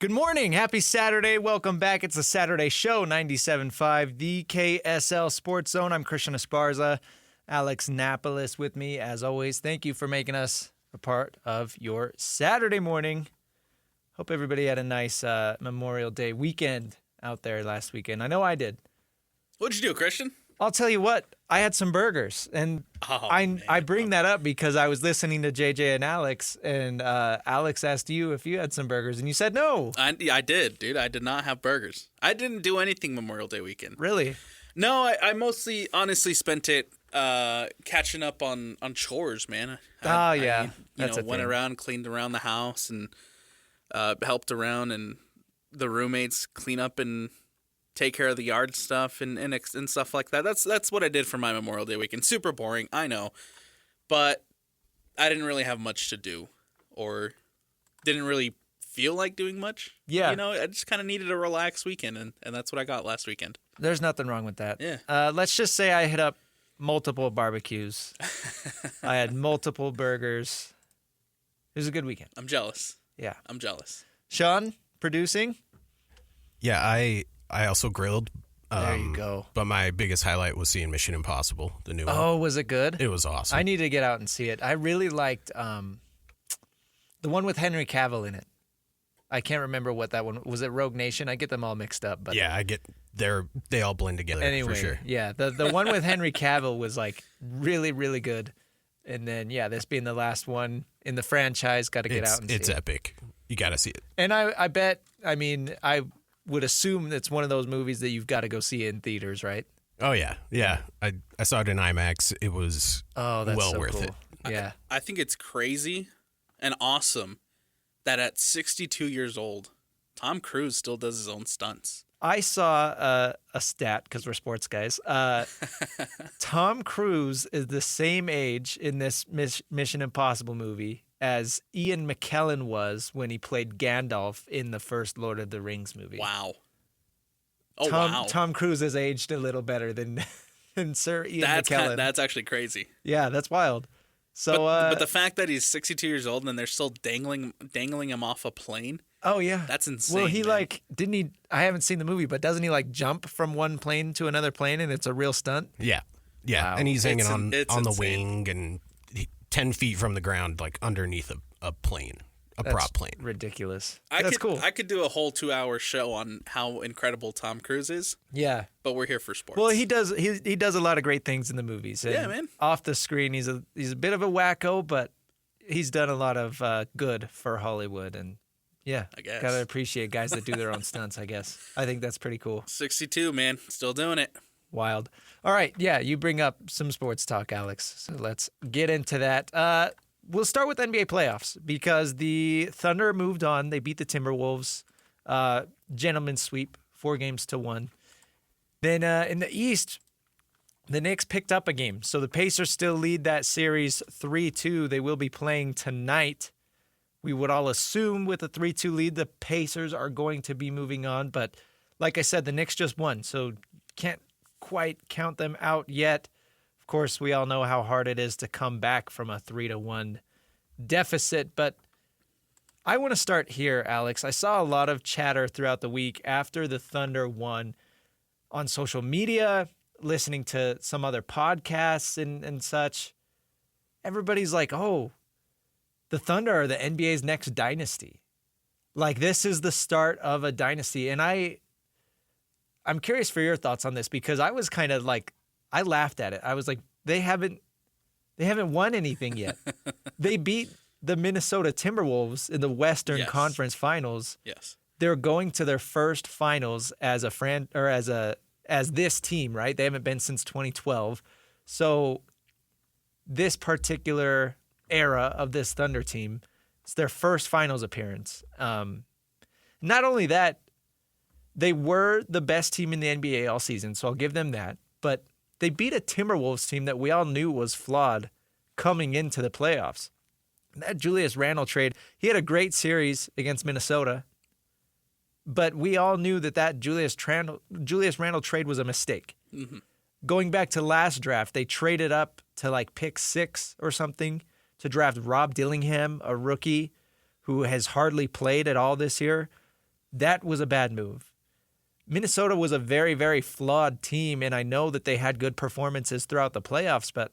Good morning. Happy Saturday. Welcome back. It's a Saturday show, 97.5, the KSL Sports Zone. I'm Christian Esparza. Alex Napoles with me, as always. Thank you for making us a part of your Saturday morning. Hope everybody had a nice Memorial Day weekend out there last weekend. I know I did. What'd you do, Christian? I'll tell you what, I had some burgers, and I bring that up because I was listening to JJ and Alex, and Alex asked you if you had some burgers, and you said no. I did, dude. I did not have burgers. I didn't do anything Memorial Day weekend. Really? No, I mostly, honestly, spent it catching up on chores, man. I went around, cleaned around the house, and helped around, and the roommates clean up and take care of the yard stuff and stuff like that. That's what I did for my Memorial Day weekend. Super boring, I know, but I didn't really have much to do, or didn't really feel like doing much. Yeah, I just kind of needed a relaxed weekend, and that's what I got last weekend. There's nothing wrong with that. Yeah. Let's just say I hit up multiple barbecues. I had multiple burgers. It was a good weekend. I'm jealous. Yeah, I'm jealous. Sean, producing. Yeah, I also grilled. There you go. But my biggest highlight was seeing Mission Impossible, the new one. Oh, was it good? It was awesome. I need to get out and see it. I really liked the one with Henry Cavill in it. I can't remember what that one was. It Rogue Nation? I get them all mixed up. But yeah, they all blend together anyway, for sure. Yeah, the one with Henry Cavill was like really, really good. And then this being the last one in the franchise, got to get out and see it. It's epic. You got to see it. And I bet. I mean, I would assume it's one of those movies that you've got to go see in theaters, right? Oh yeah. I saw it in IMAX. It was that's well so worth cool. it. Yeah, I think it's crazy and awesome that at 62 years old, Tom Cruise still does his own stunts. I saw a stat, because we're sports guys. Tom Cruise is the same age in this Mission Impossible movie as Ian McKellen was when he played Gandalf in the first Lord of the Rings movie. Wow. Oh, wow. Tom Cruise has aged a little better than Sir Ian McKellen. That's actually crazy. Yeah, that's wild. So, but the fact that he's 62 years old and they're still dangling him off a plane. Oh yeah, that's insane. Well, he man. didn't he? I haven't seen the movie, but doesn't he jump from one plane to another plane and it's a real stunt? Yeah. Wow. And he's hanging on the insane. wing and 10 feet from the ground, underneath a plane, prop plane. Ridiculous. That's cool. I could do a whole 2-hour show on how incredible Tom Cruise is. Yeah, but we're here for sports. Well, he does a lot of great things in the movies. And yeah, man. Off the screen, he's a bit of a wacko, but he's done a lot of good for Hollywood. And yeah, I guess gotta appreciate guys that do their own stunts. I guess I think that's pretty cool. 62, man, still doing it. Wild. All right, yeah, you bring up some sports talk, Alex. So let's get into that. We'll start with NBA playoffs because the Thunder moved on. They beat the Timberwolves. Gentleman's sweep, 4-1. Then in the East, the Knicks picked up a game. So the Pacers still lead that series 3-2. They will be playing tonight. We would all assume with a 3-2 lead, the Pacers are going to be moving on. But like I said, the Knicks just won, so can't quite count them out yet. Of course, we all know how hard it is to come back from a 3-1 deficit, but I want to start here, Alex. I saw a lot of chatter throughout the week after the Thunder won on social media, listening to some other podcasts and such. Everybody's like, oh, the Thunder are the NBA's next dynasty. This is the start of a dynasty. And I'm curious for your thoughts on this because I was kind of I laughed at it. I was like, they haven't won anything yet. They beat the Minnesota Timberwolves in the Western Conference Finals. Yes. They're going to their first finals as as this team, right? They haven't been since 2012. So this particular era of this Thunder team, it's their first finals appearance. Not only that, they were the best team in the NBA all season, so I'll give them that. But they beat a Timberwolves team that we all knew was flawed coming into the playoffs. That Julius Randle trade, he had a great series against Minnesota, but we all knew that Julius Randle trade was a mistake. Mm-hmm. Going back to last draft, they traded up to pick 6 or something to draft Rob Dillingham, a rookie who has hardly played at all this year. that was a bad move. Minnesota was a very, very flawed team, and I know that they had good performances throughout the playoffs, but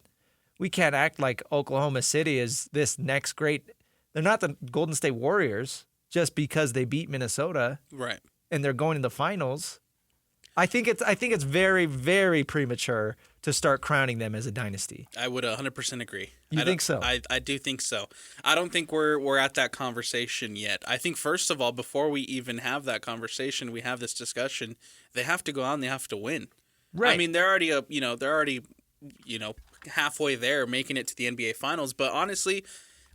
we can't act like Oklahoma City is this next great. They're not the Golden State Warriors just because they beat Minnesota, Right. and they're going to the finals. I think it's very, very premature to start crowning them as a dynasty. I would 100% agree. You think so? I do think so. I don't think we're at that conversation yet. I think first of all, before we even have that conversation, we have this discussion. They have to go out and they have to win. Right. I mean, they're already halfway there, making it to the NBA Finals. But honestly,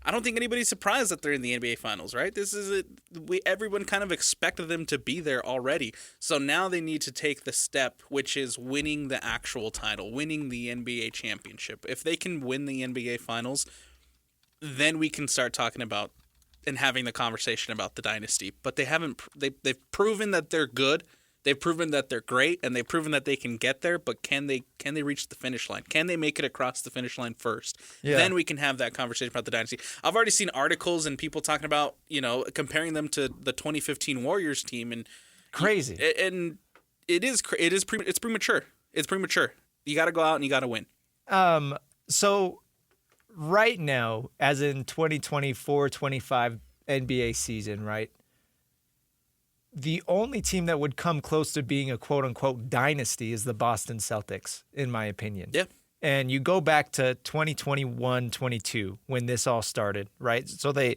I don't think anybody's surprised that they're in the NBA Finals, right? This is everyone kind of expected them to be there already. So now they need to take the step, which is winning the actual title, winning the NBA championship. If they can win the NBA Finals, then we can start talking about and having the conversation about the dynasty. But they haven't. They've proven that they're good. They've proven that they're great, and they've proven that they can get there. But can they reach the finish line? Can they make it across the finish line first? Yeah. Then we can have that conversation about the dynasty. I've already seen articles and people talking about comparing them to the 2015 Warriors team, and Crazy. And it's premature. It's premature. You got to go out and you got to win. So right now, as in 2024-25 NBA season, right? The only team that would come close to being a quote-unquote dynasty is the Boston Celtics, in my opinion. Yeah. And you go back to 2021-22 when this all started, right? So they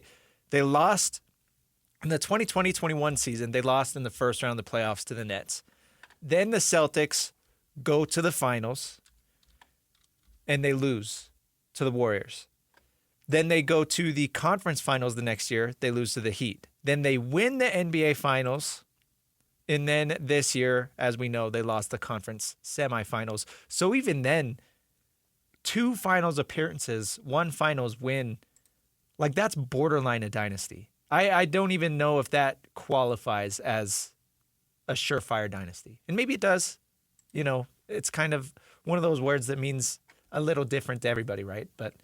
lost in the 2020-21 season. They lost in the first round of the playoffs to the Nets. Then the Celtics go to the finals, and they lose to the Warriors. Then they go to the conference finals the next year. They lose to the Heat. Then they win the NBA Finals. And then this year, as we know, they lost the conference semifinals. So even then, 2 finals appearances, 1 finals win, like that's borderline a dynasty. I don't even know if that qualifies as a surefire dynasty. And maybe it does. It's kind of one of those words that means a little different to everybody, right? But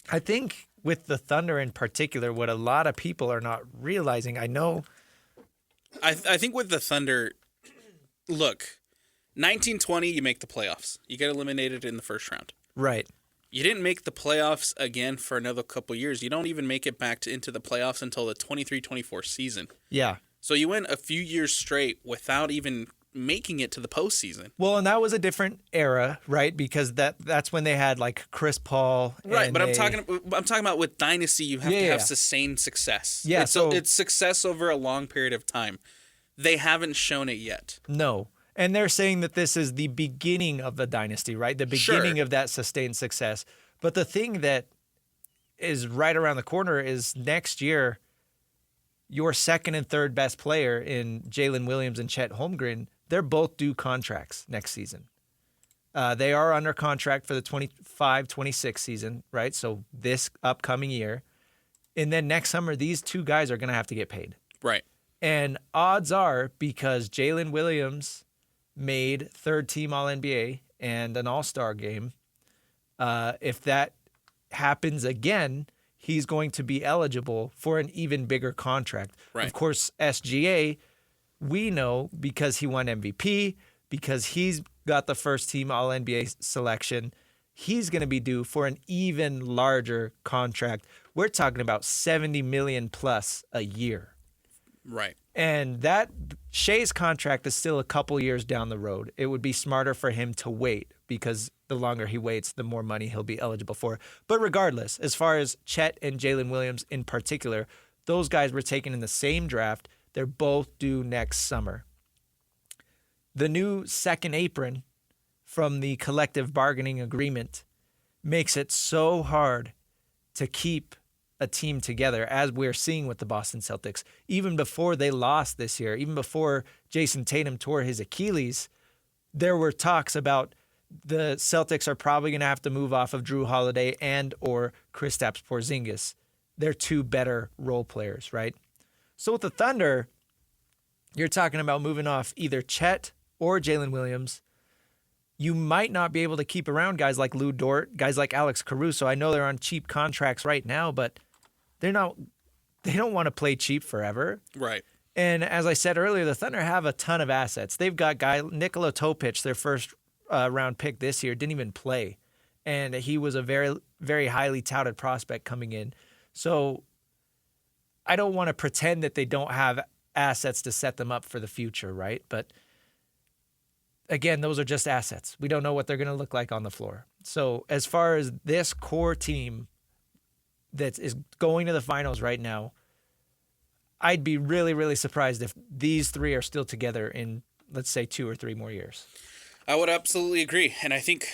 I think with the Thunder in particular, what a lot of people are not realizing, I think with the Thunder, look, 1920, you make the playoffs. You get eliminated in the first round. Right. You didn't make the playoffs again for another couple years. You don't even make it back into the playoffs until the 23-24 season. Yeah. So you went a few years straight without even making it to the postseason. Well, and that was a different era, right? Because that's when they had like Chris Paul. Right, but I'm talking about with dynasty, you have to have sustained success. Yeah, so it's success over a long period of time. They haven't shown it yet. No. And they're saying that this is the beginning of the dynasty, right? The beginning of that sustained success. But the thing that is right around the corner is next year, your second and third best player in Jalen Williams and Chet Holmgren, they're both due contracts next season. They are under contract for the 25-26 season, right? So this upcoming year. And then next summer, these 2 guys are going to have to get paid. Right. And odds are, because Jalen Williams made 3rd team All-NBA and an All-Star game, if that happens again, he's going to be eligible for an even bigger contract. Right. Of course, SGA, we know because he won MVP, because he's got the 1st team All-NBA selection, he's going to be due for an even larger contract. We're talking about $70 million plus a year. Right. And that Shea's contract is still a couple years down the road. It would be smarter for him to wait because the longer he waits, the more money he'll be eligible for. But regardless, as far as Chet and Jalen Williams in particular, those guys were taken in the same draft. They're both due next summer. The new second apron from the collective bargaining agreement makes it so hard to keep a team together, as we're seeing with the Boston Celtics. Even before they lost this year, even before Jason Tatum tore his Achilles, there were talks about the Celtics are probably going to have to move off of Drew Holiday and or Kristaps Porzingis. They're 2 better role players, right? So with the Thunder, you're talking about moving off either Chet or Jalen Williams. You might not be able to keep around guys like Lou Dort, guys like Alex Caruso. I know they're on cheap contracts right now, but they don't want to play cheap forever. Right. And as I said earlier, the Thunder have a ton of assets. They've got Nikola Topic, their first round pick this year, didn't even play. And he was a very, very highly touted prospect coming in. So I don't want to pretend that they don't have assets to set them up for the future, right? But again, those are just assets. We don't know what they're going to look like on the floor. So as far as this core team that is going to the finals right now, I'd be really, really surprised if these three are still together in, let's say, 2 or 3 more years. I would absolutely agree. And I think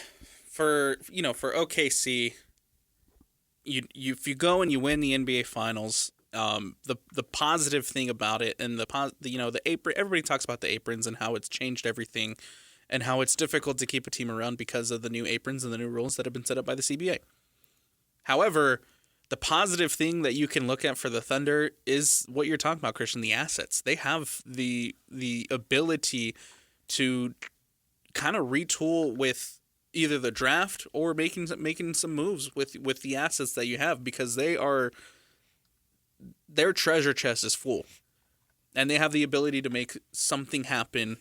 for OKC, if you go and you win the NBA Finals, the positive thing about it, and the apron, everybody talks about the aprons and how it's changed everything, and how it's difficult to keep a team around because of the new aprons and the new rules that have been set up by the CBA. However, the positive thing that you can look at for the Thunder is what you're talking about, Christian, the assets. They have the ability to kind of retool with either the draft or making some moves with the assets that you have, because their treasure chest is full. And they have the ability to make something happen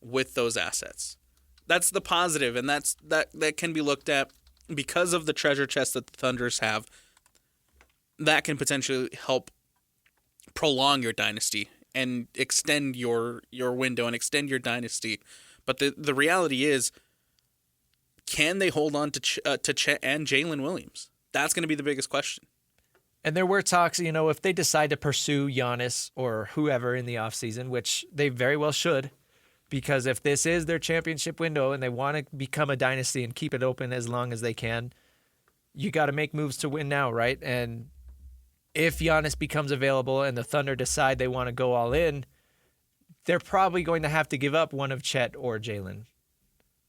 with those assets. That's the positive, and that can be looked at because of the treasure chest that the Thunders have. That can potentially help prolong your dynasty and extend your window and extend your dynasty. But the reality is, can they hold on to Chet and Jalen Williams? That's going to be the biggest question. And there were talks, if they decide to pursue Giannis or whoever in the offseason, which they very well should, because if this is their championship window and they want to become a dynasty and keep it open as long as they can, you got to make moves to win now, right? And if Giannis becomes available and the Thunder decide they want to go all in, they're probably going to have to give up one of Chet or Jalen.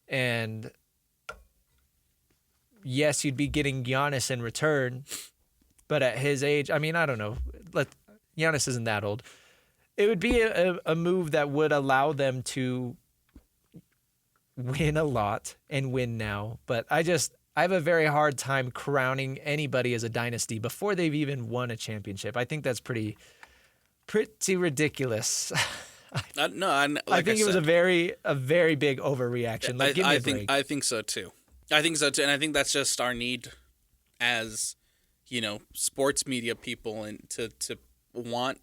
And yes, you'd be getting Giannis in return, but at his age, I don't know. Giannis isn't that old. It would be a move that would allow them to win a lot and win now. But I have a very hard time crowning anybody as a dynasty before they've even won a championship. I think that's pretty ridiculous. I think it was a very big overreaction. Give me a break. I think so too. And I think that's just our need as sports media people, and to want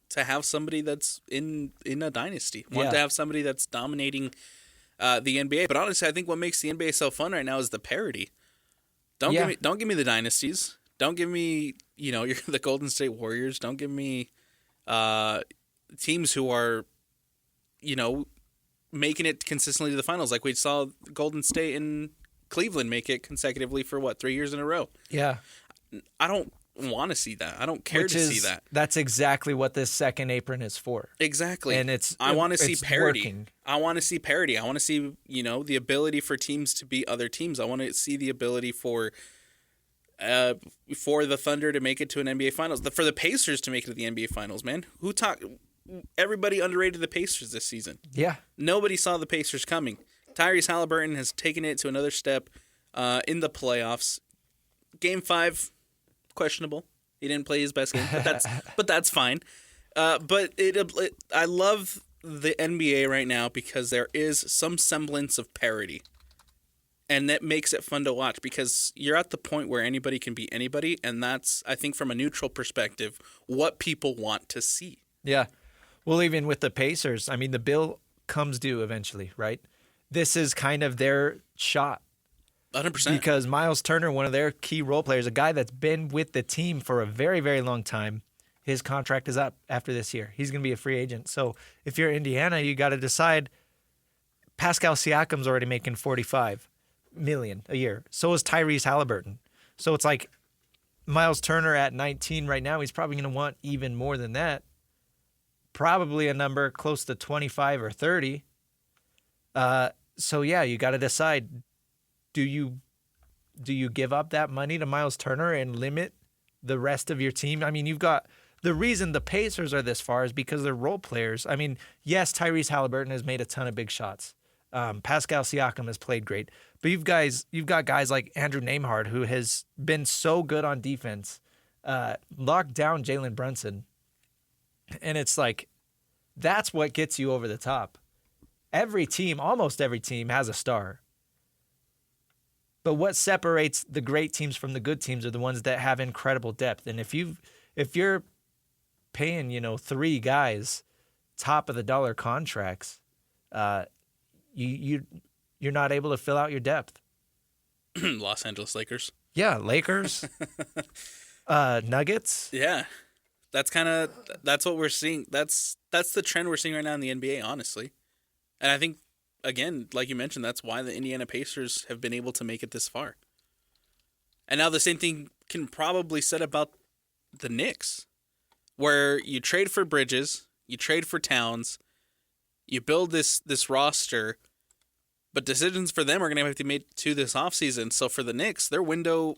to have somebody that's in a dynasty, to have somebody that's dominating the NBA. But honestly, I think what makes the NBA so fun right now is the parity. Don't give me the dynasties. Don't give me the Golden State Warriors. Don't give me teams who are making it consistently to the finals, like we saw Golden State and Cleveland make it consecutively for 3 years in a row. Yeah, I don't want to see that. I don't care to see that. That's exactly what this second apron is for. Exactly. And I want to see parity. Working. I want to see parity. I want to see, the ability for teams to beat other teams. I want to see the ability for the Thunder to make it to an NBA Finals. For the Pacers to make it to the NBA Finals, man. Everybody underrated the Pacers this season. Yeah. Nobody saw the Pacers coming. Tyrese Halliburton has taken it to another step in the playoffs. Game 5, questionable. He didn't play his best game, but that's fine. But I love the NBA right now because there is some semblance of parity, and that makes it fun to watch because you're at the point where anybody can beat anybody, and that's, I think, from a neutral perspective, what people want to see. Yeah. Well, even with the Pacers, the bill comes due eventually, right? This is kind of their shot. 100%. Because Miles Turner, one of their key role players, a guy that's been with the team for a very, very long time, his contract is up after this year. He's going to be a free agent. So if you're Indiana, you got to decide. Pascal Siakam's already making $45 million a year. So is Tyrese Halliburton. So it's like Miles Turner at 19 right now, he's probably going to want even more than that. Probably a number close to 25 or 30. So yeah, you got to decide. Do you give up that money to Miles Turner and limit the rest of your team? You've got the reason the Pacers are this far is because they're role players. Yes, Tyrese Halliburton has made a ton of big shots. Pascal Siakam has played great, but you've got guys like Andrew Nembhard, who has been so good on defense, locked down Jalen Brunson. And it's like, that's what gets you over the top. Every team, almost every team, has a star. But what separates the great teams from the good teams are the ones that have incredible depth. And if you're paying, 3 guys top of the dollar contracts, you're not able to fill out your depth. Los Angeles Lakers. Yeah, Lakers, Nuggets. Yeah, that's what we're seeing. That's the trend we're seeing right now in the NBA, honestly. And I think, again, like you mentioned, that's why the Indiana Pacers have been able to make it this far. And now the same thing can probably said about the Knicks, where you trade for Bridges, you trade for Towns, you build this roster, but decisions for them are going to have to be made to this offseason. So for the Knicks, their window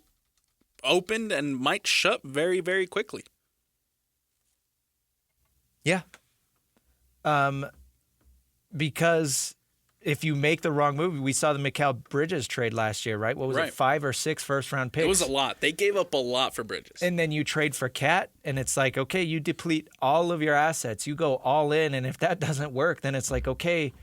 opened and might shut very, very quickly. Yeah. Because if you make the wrong move, we saw the Mikal Bridges trade last year, right? What was it, 5 or 6 first-round picks? It was a lot. They gave up a lot for Bridges. And then you trade for Cat, and it's like, okay, you deplete all of your assets. You go all in, and if that doesn't work, then it's like, okay,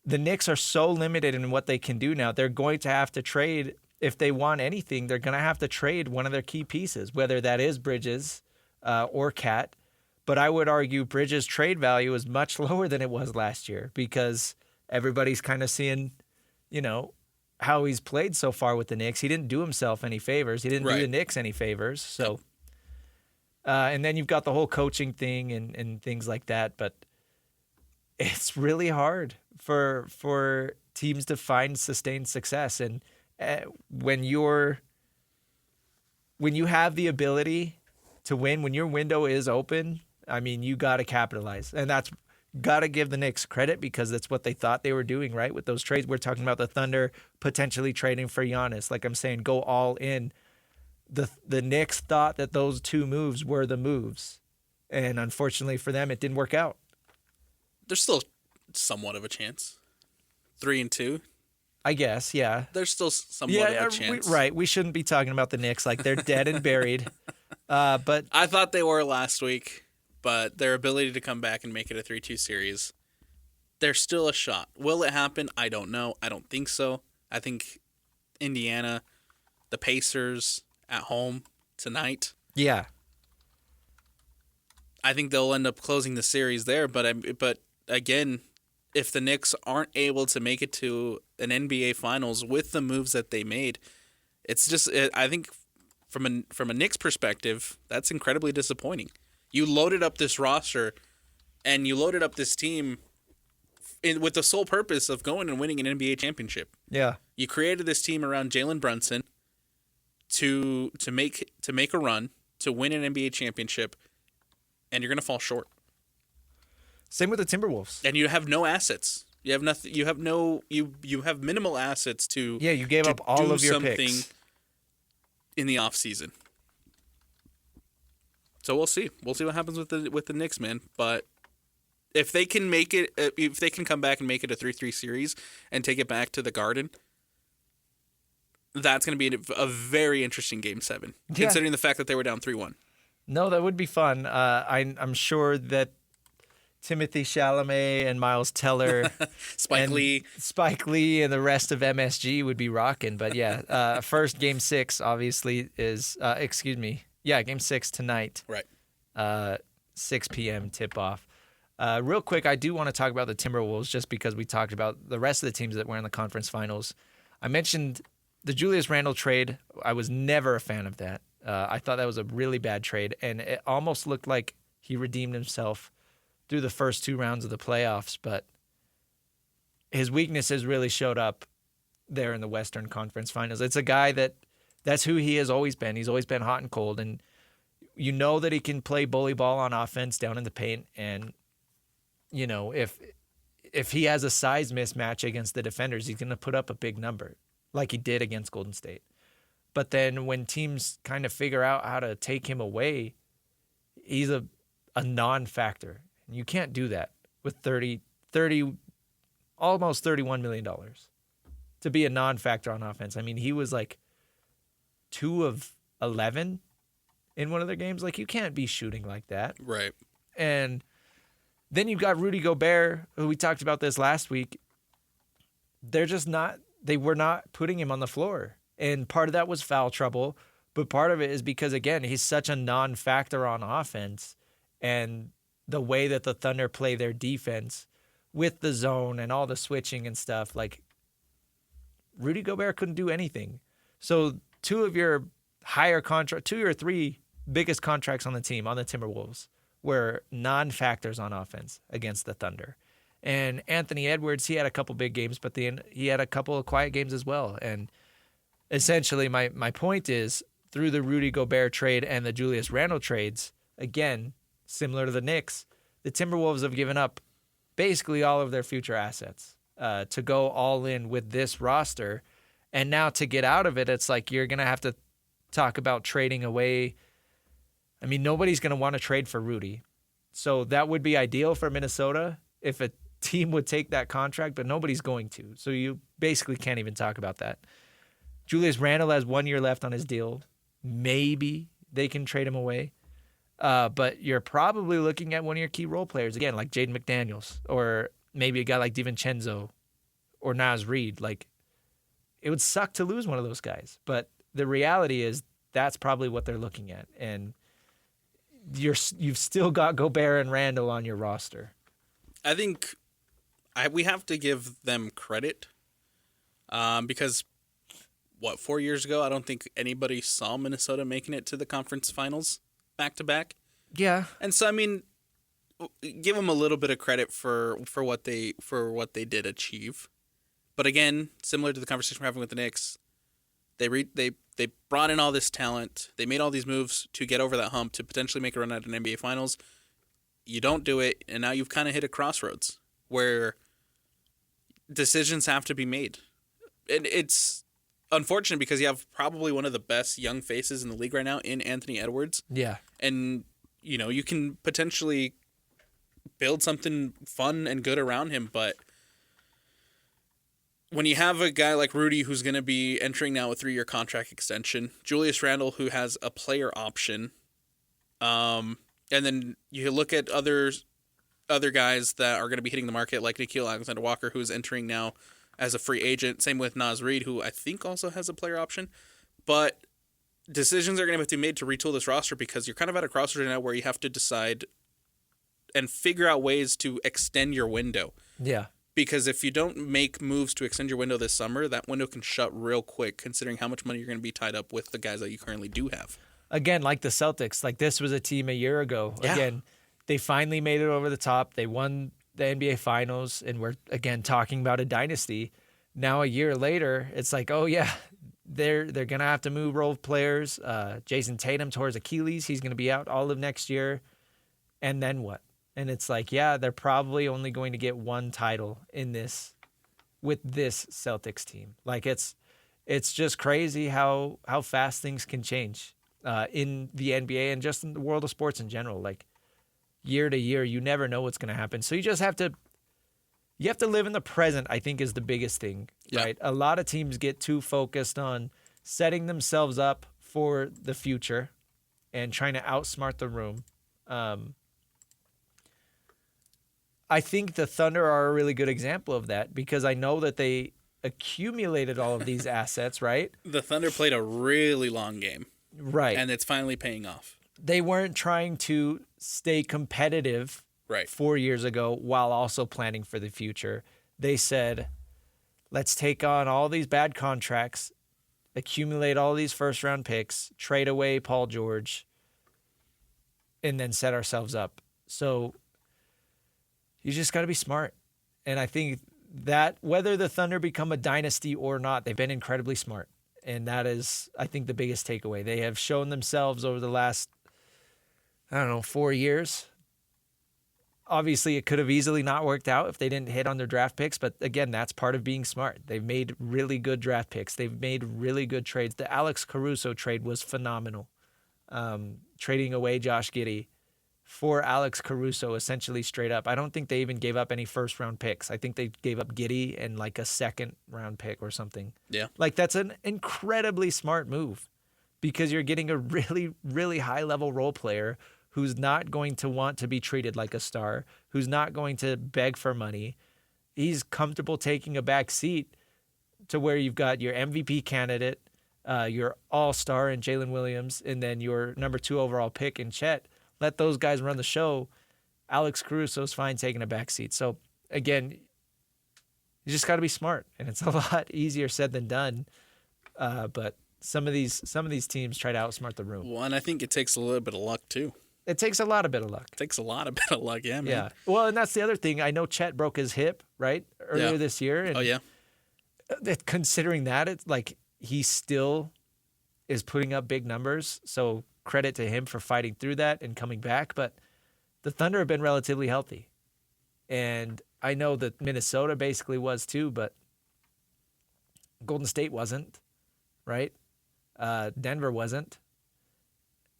the Knicks are so limited in what they can do now. They're going to have to trade. If they want anything, they're going to have to trade one of their key pieces, whether that is Bridges or Cat. But I would argue Bridges' trade value is much lower than it was last year because everybody's kind of seeing, how he's played so far with the Knicks. He didn't do himself any favors. He didn't do the Knicks any favors. So, and then you've got the whole coaching thing and things like that. But it's really hard for teams to find sustained success. And when you have the ability to win, when your window is open, I mean, you got to capitalize. And that's got to give the Knicks credit because that's what they thought they were doing, right? With those trades, we're talking about the Thunder potentially trading for Giannis. Like I'm saying, go all in. The Knicks thought that those 2 moves were the moves. And unfortunately for them, it didn't work out. There's still somewhat of a chance. 3-2. I guess, yeah. There's still somewhat of a chance. We shouldn't be talking about the Knicks like they're dead and buried. But I thought they were last week, but their ability to come back and make it a 3-2 series, there's still a shot. Will it happen? I don't know. I don't think so. I think Indiana, the Pacers at home tonight. Yeah. I think they'll end up closing the series there, but again, if the Knicks aren't able to make it to an NBA Finals with the moves that they made, it's just I think from a Knicks perspective, that's incredibly disappointing. You loaded up this roster, and you loaded up this team with the sole purpose of going and winning an NBA championship. Yeah, you created this team around Jalen Brunson to make a run to win an NBA championship, and you're going to fall short. Same with the Timberwolves. And you have no assets. You have nothing. You have no. You have minimal assets to. Yeah, you gave up all of your picks in the offseason. So we'll see. We'll see what happens with the Knicks, man. But if they can make it, if they can come back and make it a 3-3 series and take it back to the Garden, that's going to be a very interesting Game 7, considering the fact that they were down 3-1. No, that would be fun. I'm sure that Timothy Chalamet and Miles Teller, Spike Lee, and the rest of MSG would be rocking. But yeah, first Game 6 obviously is Game 6 tonight. Right. 6 p.m. tip off. Real quick, I do want to talk about the Timberwolves just because we talked about the rest of the teams that were in the conference finals. I mentioned the Julius Randle trade. I was never a fan of that. I thought that was a really bad trade, and it almost looked like he redeemed himself through the first 2 rounds of the playoffs, but his weaknesses really showed up there in the Western Conference Finals. It's a guy that's who he has always been. He's always been hot and cold, and you know that he can play bully ball on offense down in the paint, and if he has a size mismatch against the defenders, he's going to put up a big number like he did against Golden State. But then when teams kind of figure out how to take him away, he's a non-factor. You can't do that with almost $31 million to be a non-factor on offense. I mean, he was like 2 of 11 in one of their games. Like, you can't be shooting like that. Right. And then you've got Rudy Gobert, who we talked about this last week. They were not putting him on the floor. And part of that was foul trouble. But part of it is because, again, he's such a non-factor on offense. And the way that the Thunder play their defense with the zone and all the switching and stuff, like, Rudy Gobert couldn't do anything. So two of your three biggest contracts on the team, on the Timberwolves, were non-factors on offense against the Thunder. And Anthony Edwards, he had a couple big games, but he had a couple of quiet games as well. And essentially my point is, through the Rudy Gobert trade and the Julius Randle trades, again, similar to the Knicks, the Timberwolves have given up basically all of their future assets to go all in with this roster. And now to get out of it, it's like you're going to have to talk about trading away. I mean, nobody's going to want to trade for Rudy. So that would be ideal for Minnesota if a team would take that contract, but nobody's going to. So you basically can't even talk about that. Julius Randle has 1 year left on his deal. Maybe they can trade him away. But you're probably looking at one of your key role players, again, like Jaden McDaniels, or maybe a guy like DiVincenzo or Naz Reid. Like, it would suck to lose one of those guys. But the reality is that's probably what they're looking at. And you've still got Gobert and Randle on your roster. I think we have to give them credit because, 4 years ago, I don't think anybody saw Minnesota making it to the conference finals back-to-back. Yeah. And so, I mean, give them a little bit of credit for what they did achieve. But again, similar to the conversation we're having with the Knicks, they brought in all this talent. They made all these moves to get over that hump to potentially make a run at an NBA Finals. You don't do it, and now you've kind of hit a crossroads where decisions have to be made. And it's unfortunate because you have probably one of the best young faces in the league right now in Anthony Edwards. Yeah. And, you can potentially build something fun and good around him, but when you have a guy like Rudy who's going to be entering now a 3-year contract extension, Julius Randle who has a player option, and then you look at other guys that are going to be hitting the market like Nickeil Alexander-Walker, who's entering now as a free agent. Same with Naz Reid, who I think also has a player option. But decisions are going to have to be made to retool this roster because you're kind of at a crossroads now where you have to decide and figure out ways to extend your window. Yeah. Because if you don't make moves to extend your window this summer, that window can shut real quick considering how much money you're going to be tied up with the guys that you currently do have. Again, like the Celtics, like this was a team a year ago. Yeah. Again, they finally made it over the top. They won the NBA Finals, and we're, again, talking about a dynasty. Now, a year later, it's like, oh, yeah, they're going to have to move role players. Jason Tatum tore his Achilles. He's going to be out all of next year. And then what? And it's like, yeah, they're probably only going to get one title with this Celtics team. Like, it's just crazy how fast things can change in the NBA and just in the world of sports in general. Like, year to year, you never know what's going to happen. So you just have to live in the present, I think, is the biggest thing, right? A lot of teams get too focused on setting themselves up for the future and trying to outsmart the room. I think the Thunder are a really good example of that because I know that they accumulated all of these assets, right? The Thunder played a really long game. Right. And it's finally paying off. They weren't trying to stay competitive 4 years ago while also planning for the future. They said, let's take on all these bad contracts, accumulate all these first-round picks, trade away Paul George, and then set ourselves up. So you just got to be smart. And I think that whether the Thunder become a dynasty or not, they've been incredibly smart. And that is, I think, the biggest takeaway. They have shown themselves over the last, 4 years. Obviously, it could have easily not worked out if they didn't hit on their draft picks. But again, that's part of being smart. They've made really good draft picks. They've made really good trades. The Alex Caruso trade was phenomenal. Trading away Josh Giddey for Alex Caruso, essentially straight up. I don't think they even gave up any first-round picks. I think they gave up Giddey and like a second-round pick or something. Yeah. Like, that's an incredibly smart move because you're getting a really, really high-level role player who's not going to want to be treated like a star, who's not going to beg for money. He's comfortable taking a back seat to where you've got your MVP candidate, your all-star in Jalen Williams, and then your number 2 overall pick in Chet. Let those guys run the show. Alex Caruso's fine taking a back seat. So, again, you just got to be smart, and it's a lot easier said than done. But some of these teams try to outsmart the room. Well, and I think it takes a little bit of luck, too. It takes a lot of bit of luck. It takes a lot of bit of luck, yeah, man. Yeah. Well, and that's the other thing. I know Chet broke his hip, right, earlier this year. And oh, yeah. Considering that, it's like he still is putting up big numbers. So credit to him for fighting through that and coming back. But the Thunder have been relatively healthy. And I know that Minnesota basically was too, but Golden State wasn't, right? Denver wasn't.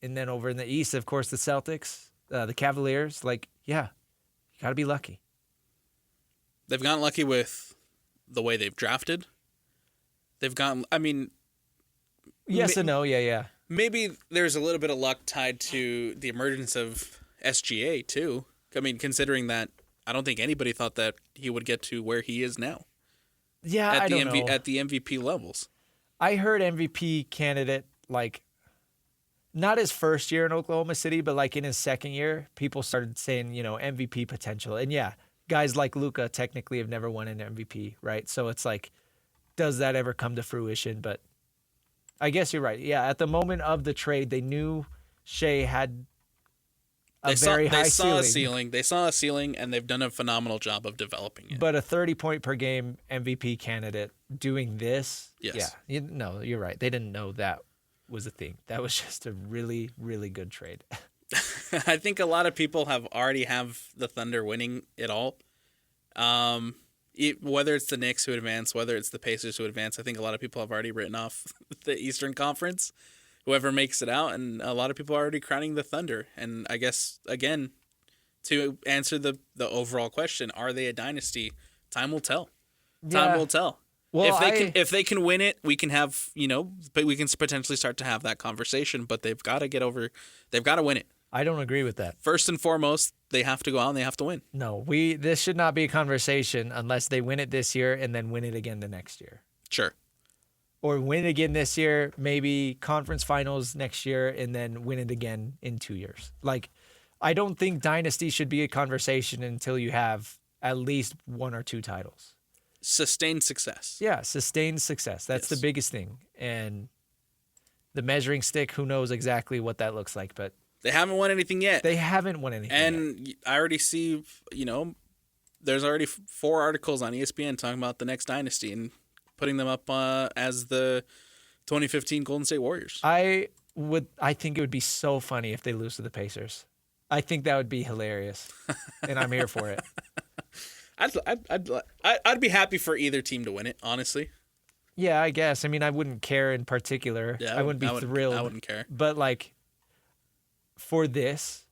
And then over in the East, of course, the Celtics, the Cavaliers. Like, yeah, you got to be lucky. They've gotten lucky with the way they've drafted. They've gotten, I mean... Yes and no, yeah. Maybe there's a little bit of luck tied to the emergence of SGA, too. I mean, considering that I don't think anybody thought that he would get to where he is now. Yeah, I don't know. At the MVP levels. I heard MVP candidate, like, not his first year in Oklahoma City, but like in his second year, people started saying, MVP potential. And yeah, guys like Luka technically have never won an MVP, right? So it's like, does that ever come to fruition? But I guess you're right. Yeah, at the moment of the trade, they knew Shea had a very high ceiling. They saw a ceiling, and they've done a phenomenal job of developing it. But a 30-point per game MVP candidate doing this, yes. Yeah, you're right. They didn't know that was a thing. That was just a really, really good trade. I think a lot of people have the Thunder winning it all. Whether it's the Knicks who advance, whether it's the Pacers who advance, I think a lot of people have already written off the Eastern Conference, whoever makes it out, and a lot of people are already crowning the Thunder. And I guess, again, to answer the overall question, are they a dynasty? Time will tell. Time will tell. Well, if they can win it, we can have, but we can potentially start to have that conversation, but they've got to win it. I don't agree with that. First and foremost, they have to go out and they have to win. No, this should not be a conversation unless they win it this year and then win it again the next year. Sure. Or win it again this year, maybe conference finals next year, and then win it again in 2 years. Like, I don't think dynasty should be a conversation until you have at least 1 or 2 titles. Sustained success. Yeah, sustained success. That's the biggest thing. And the measuring stick, who knows exactly what that looks like, but they haven't won anything yet. And yet. I already see, there's already 4 articles on ESPN talking about the next dynasty and putting them up as the 2015 Golden State Warriors. I think it would be so funny if they lose to the Pacers. I think that would be hilarious, and I'm here for it. I'd be happy for either team to win it, honestly. Yeah, I guess. I mean, I wouldn't care in particular. Yeah, I wouldn't be thrilled. I wouldn't care. But like, for this,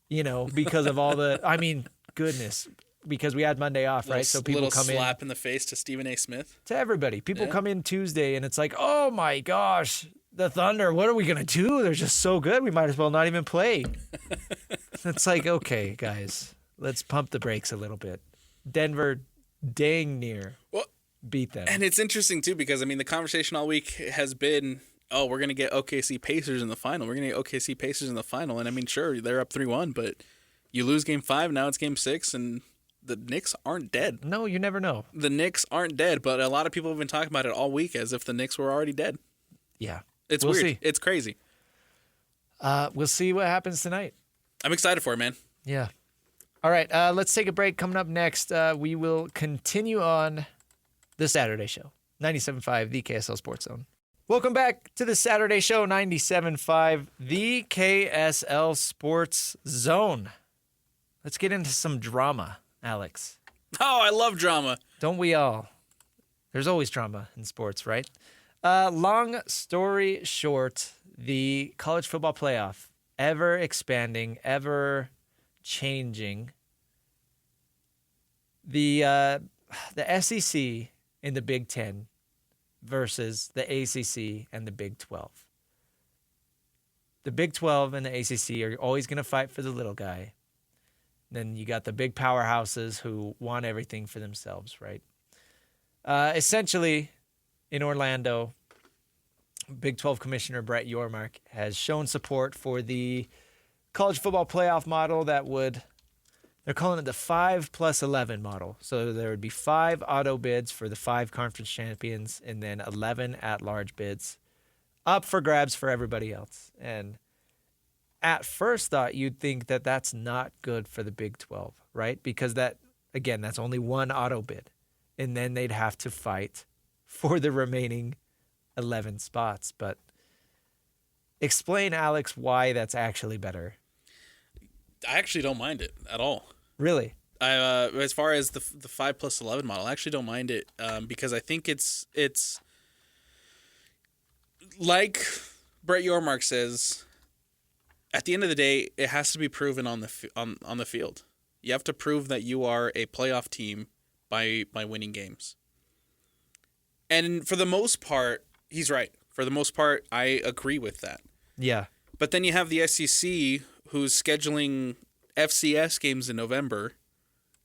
because of all the, I mean, goodness, because we had Monday off, right? So people come in. Little slap in the face to Stephen A. Smith. To everybody. People come in Tuesday, and it's like, oh my gosh, the Thunder, what are we going to do? They're just so good. We might as well not even play. It's like, okay, guys, let's pump the brakes a little bit. Denver dang near beat them. And it's interesting, too, because, I mean, the conversation all week has been, we're going to get OKC Pacers in the final. We're going to get OKC Pacers in the final. And, I mean, sure, they're up 3-1, but you lose Game 5, now it's Game 6, and the Knicks aren't dead. No, you never know. The Knicks aren't dead, but a lot of people have been talking about it all week as if the Knicks were already dead. Yeah. It's weird. See. It's crazy. We'll see what happens tonight. I'm excited for it, man. Yeah. All right, let's take a break. Coming up next, we will continue on the Saturday Show, 97.5, the KSL Sports Zone. Welcome back to the Saturday Show, 97.5, the KSL Sports Zone. Let's get into some drama, Alex. Oh, I love drama. Don't we all? There's always drama in sports, right? Long story short, the college football playoff, ever expanding, ever changing. The SEC in the Big Ten versus the ACC and the Big 12. the Big 12 and the ACC are always going to fight for the little guy. Then you got the big powerhouses who want everything for themselves, right? Essentially, in Orlando, Big 12 Commissioner Brett Yormark has shown support for the college football playoff model they're calling it the 5+11 model. So there would be 5 auto bids for the 5 conference champions and then 11 at-large bids up for grabs for everybody else. And at first thought, you'd think that that's not good for the Big 12, right? Because that's only one auto bid. And then they'd have to fight for the remaining 11 spots. But explain, Alex, why that's actually better. I actually don't mind it at all. Really? As far as the 5+11 model, I actually don't mind it because I think it's like Brett Yormark says. At the end of the day, it has to be proven on the field. You have to prove that you are a playoff team by winning games. And for the most part, he's right. For the most part, I agree with that. Yeah. But then you have the SEC who's scheduling FCS games in November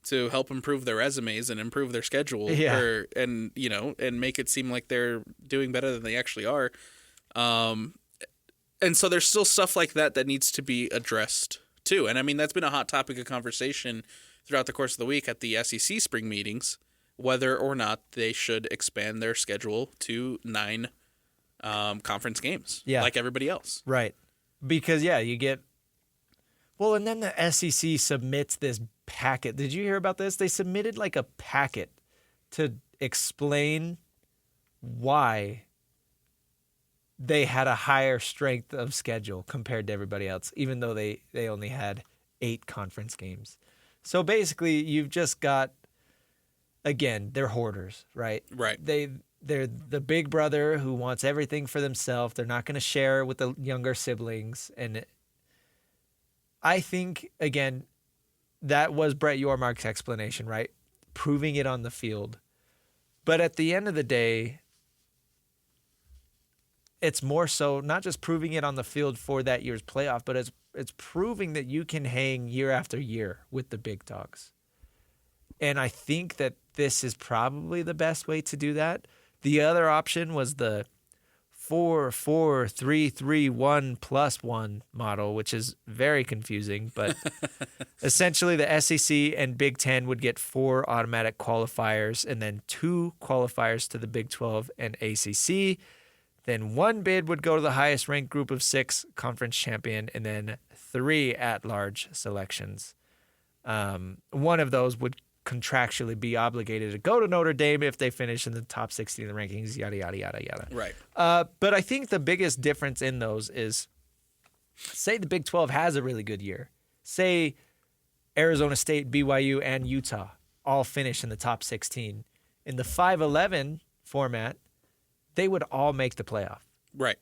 to help improve their resumes and improve their schedule, and make it seem like they're doing better than they actually are. And so there's still stuff like that needs to be addressed too. And I mean, that's been a hot topic of conversation throughout the course of the week at the SEC spring meetings, whether or not they should expand their schedule to 9 conference games, like everybody else. Right. Because, you get... Well, and then the SEC submits this packet. Did you hear about this? They submitted like a packet to explain why they had a higher strength of schedule compared to everybody else, even though they only had 8 conference games. So basically, you've just got, again, they're hoarders, right? Right. They're the big brother who wants everything for themselves. They're not going to share with the younger siblings. And I think, again, that was Brett Yormark's explanation, right? Proving it on the field. But at the end of the day, it's more so not just proving it on the field for that year's playoff, but it's proving that you can hang year after year with the big dogs. And I think that this is probably the best way to do that. The other option was the 4-4-3-3-1+1 model, which is very confusing. But essentially, the SEC and Big Ten would get 4 automatic qualifiers and then 2 qualifiers to the Big 12 and ACC. Then 1 bid would go to the highest ranked group of 6 conference champion, and then 3 at-large selections. One of those would contractually be obligated to go to Notre Dame if they finish in the top 60 in the rankings, yada, yada, yada, yada. Right. But I think the biggest difference in those is, say the Big 12 has a really good year. Say Arizona State, BYU, and Utah all finish in the top 16. In the 5-11 format, they would all make the playoff. Right.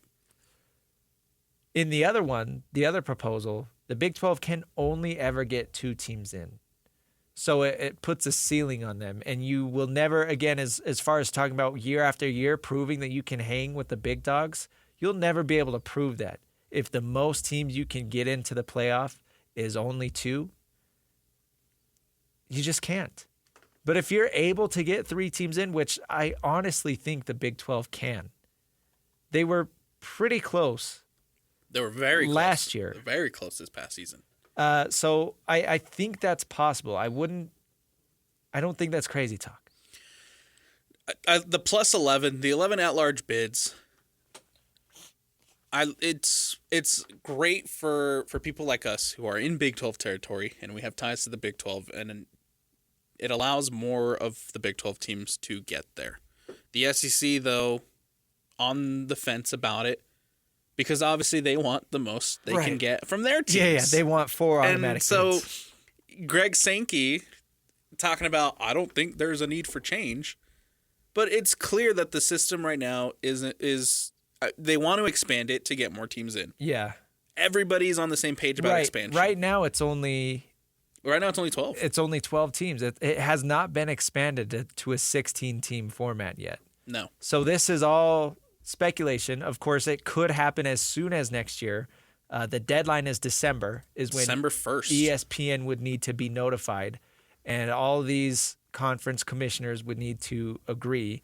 In the other one, the other proposal, the Big 12 can only ever get 2 teams in. So it puts a ceiling on them. And you will never, again, as far as talking about year after year, proving that you can hang with the big dogs, you'll never be able to prove that. If the most teams you can get into the playoff is only 2, you just can't. But if you're able to get 3 teams in, which I honestly think the Big 12 can, they were pretty close. They were very close last year. Very close this past season. So I think that's possible. I don't think that's crazy talk. The +11, the 11 at-large bids, it's great for people like us who are in Big 12 territory and we have ties to the Big 12, and it allows more of the Big 12 teams to get there. The SEC, though, on the fence about it, because obviously they want the most they can get from their teams. Yeah, they want 4 automatic And so bids. Greg Sankey talking about, I don't think there's a need for change, but it's clear that the system right now is they want to expand it to get more teams in. Yeah. Everybody's on the same page about expansion. Right now it's only 12. It's only 12 teams. It has not been expanded to a 16-team format yet. No. So this is all speculation. Of course, it could happen as soon as next year. The deadline is December, is when December 1st. ESPN would need to be notified, and all these conference commissioners would need to agree.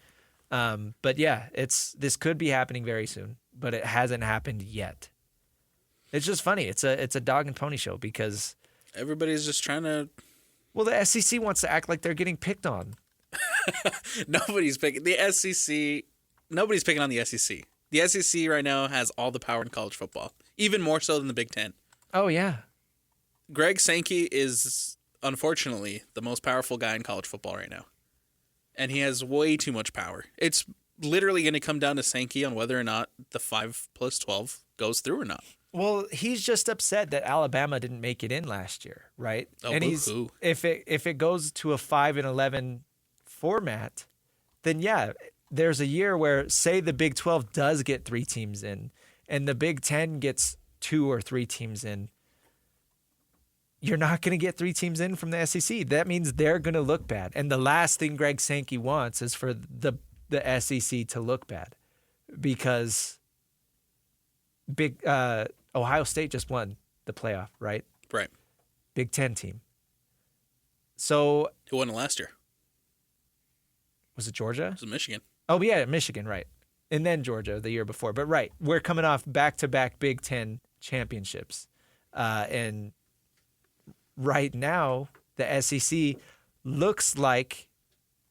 But yeah, this could be happening very soon, but it hasn't happened yet. It's just funny. It's a dog and pony show because everybody's just trying to. Well, the SEC wants to act like they're getting picked on. Nobody's picking the SEC. Nobody's picking on the SEC. The SEC right now has all the power in college football, even more so than the Big Ten. Oh yeah. Greg Sankey is unfortunately the most powerful guy in college football right now, and he has way too much power. It's literally going to come down to Sankey on whether or not the 5+12 goes through or not. Well, he's just upset that Alabama didn't make it in last year, right? Oh, and boo-hoo. if it goes to a 5-11 format, then yeah, there's a year where say the Big 12 does get 3 teams in, and the Big 10 gets 2 or 3 teams in. You're not going to get 3 teams in from the SEC. That means they're going to look bad, and the last thing Greg Sankey wants is for the SEC to look bad, because Ohio State just won the playoff, right? Right. Big 10 team. So Who won it last year? was it Georgia? It was Michigan. Oh yeah, Michigan, right. And then Georgia the year before. But right, we're coming off back-to-back Big 10 championships. And right now, the SEC looks like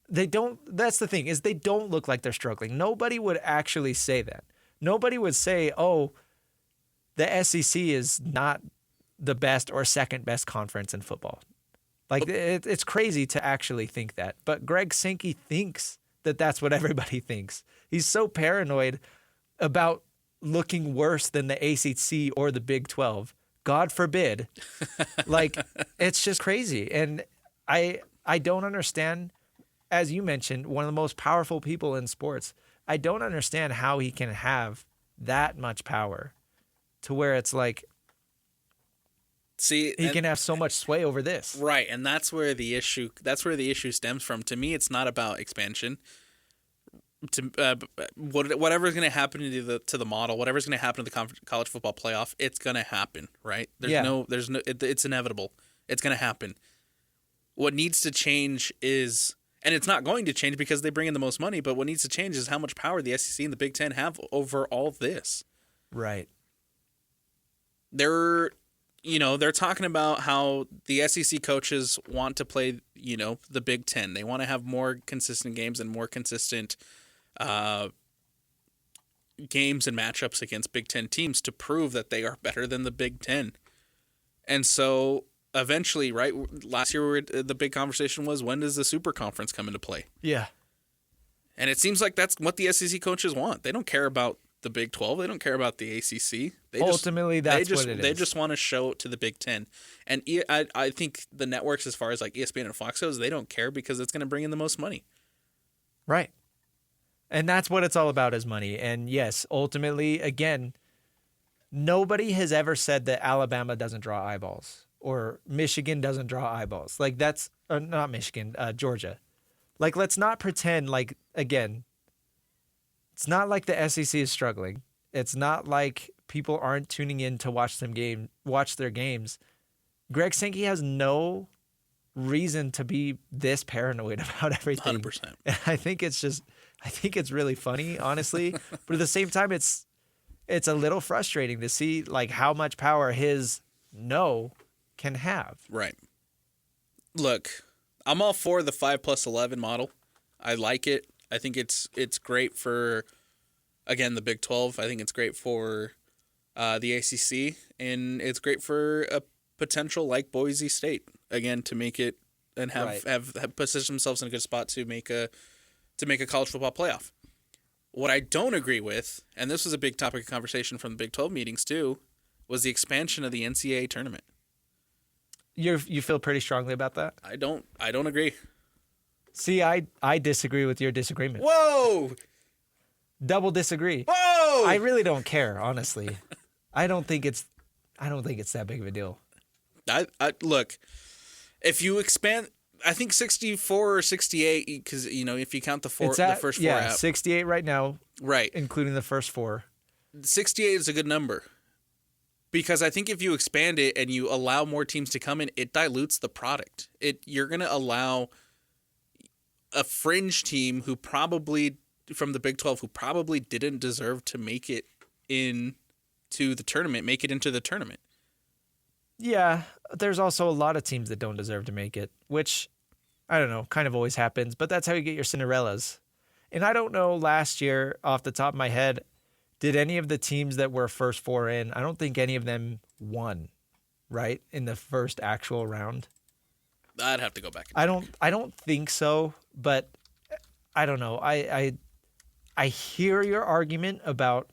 that's the thing, is they don't look like they're struggling. Nobody would actually say that. Nobody would say, oh, the SEC is not the best or second best conference in football. Like, it's crazy to actually think that. But Greg Sankey thinks that that's what everybody thinks. He's so paranoid about looking worse than the ACC or the Big 12. God forbid. Like, it's just crazy. And I don't understand, as you mentioned, one of the most powerful people in sports. I don't understand how he can have that much power to where it's like, see, he can have so much sway over this. Right, and that's where the issue stems from. To me, it's not about expansion. Whatever's going to happen to the model, whatever's going to happen to the college football playoff, it's going to happen, right? It's inevitable. It's going to happen. What needs to change is, and it's not going to change because they bring in the most money, but what needs to change is how much power the SEC and the Big Ten have over all of this. Right. They're talking about how the SEC coaches want to play, the Big Ten. They want to have more consistent games and more consistent games and matchups against Big Ten teams to prove that they are better than the Big Ten. And so eventually, right, last year the big conversation was, when does the Super Conference come into play? Yeah. And it seems like that's what the SEC coaches want. They don't care about the Big 12. They don't care about the ACC. Ultimately, that's what it is. They just want to show it to the Big Ten. And I think the networks, as far as like ESPN and Fox goes, they don't care because it's going to bring in the most money. Right. And that's what it's all about, is money. And yes, ultimately, again, nobody has ever said that Alabama doesn't draw eyeballs or Michigan doesn't draw eyeballs. Like, that's not Michigan, Georgia. Like, let's not pretend like, again, it's not like the SEC is struggling. It's not like people aren't tuning in to watch their games. Greg Sankey has no reason to be this paranoid about everything. 100%. And I think it's really funny, honestly. But at the same time, it's a little frustrating to see like how much power his no can have. Right. Look, I'm all for the 5+11 model. I like it. I think it's great for, again, the Big 12. I think it's great for the ACC, and it's great for a potential like Boise State, again, to make it and have position themselves in a good spot to make a college football playoff. What I don't agree with, and this was a big topic of conversation from the Big 12 meetings too, was the expansion of the NCAA tournament. You feel pretty strongly about that? I don't agree. See, I disagree with your disagreement. Whoa! Double disagree. Whoa! I really don't care, honestly. I don't think it's that big of a deal. I look, if you expand, I think 64 or 68, because if you count the first four out. 68 right now, right, including the first 4. 68 is a good number. Because I think if you expand it and you allow more teams to come in, it dilutes the product. You're going to allow a fringe team who probably from the Big 12 who probably didn't deserve to make it into the tournament. Yeah, there's also a lot of teams that don't deserve to make it, which, I don't know, kind of always happens, but that's how you get your Cinderellas. And I don't know last year, off the top of my head, did any of the teams that were first four in, I don't think any of them won, right, in the first actual round. I'd have to go back. I don't think so, but I don't know. I hear your argument about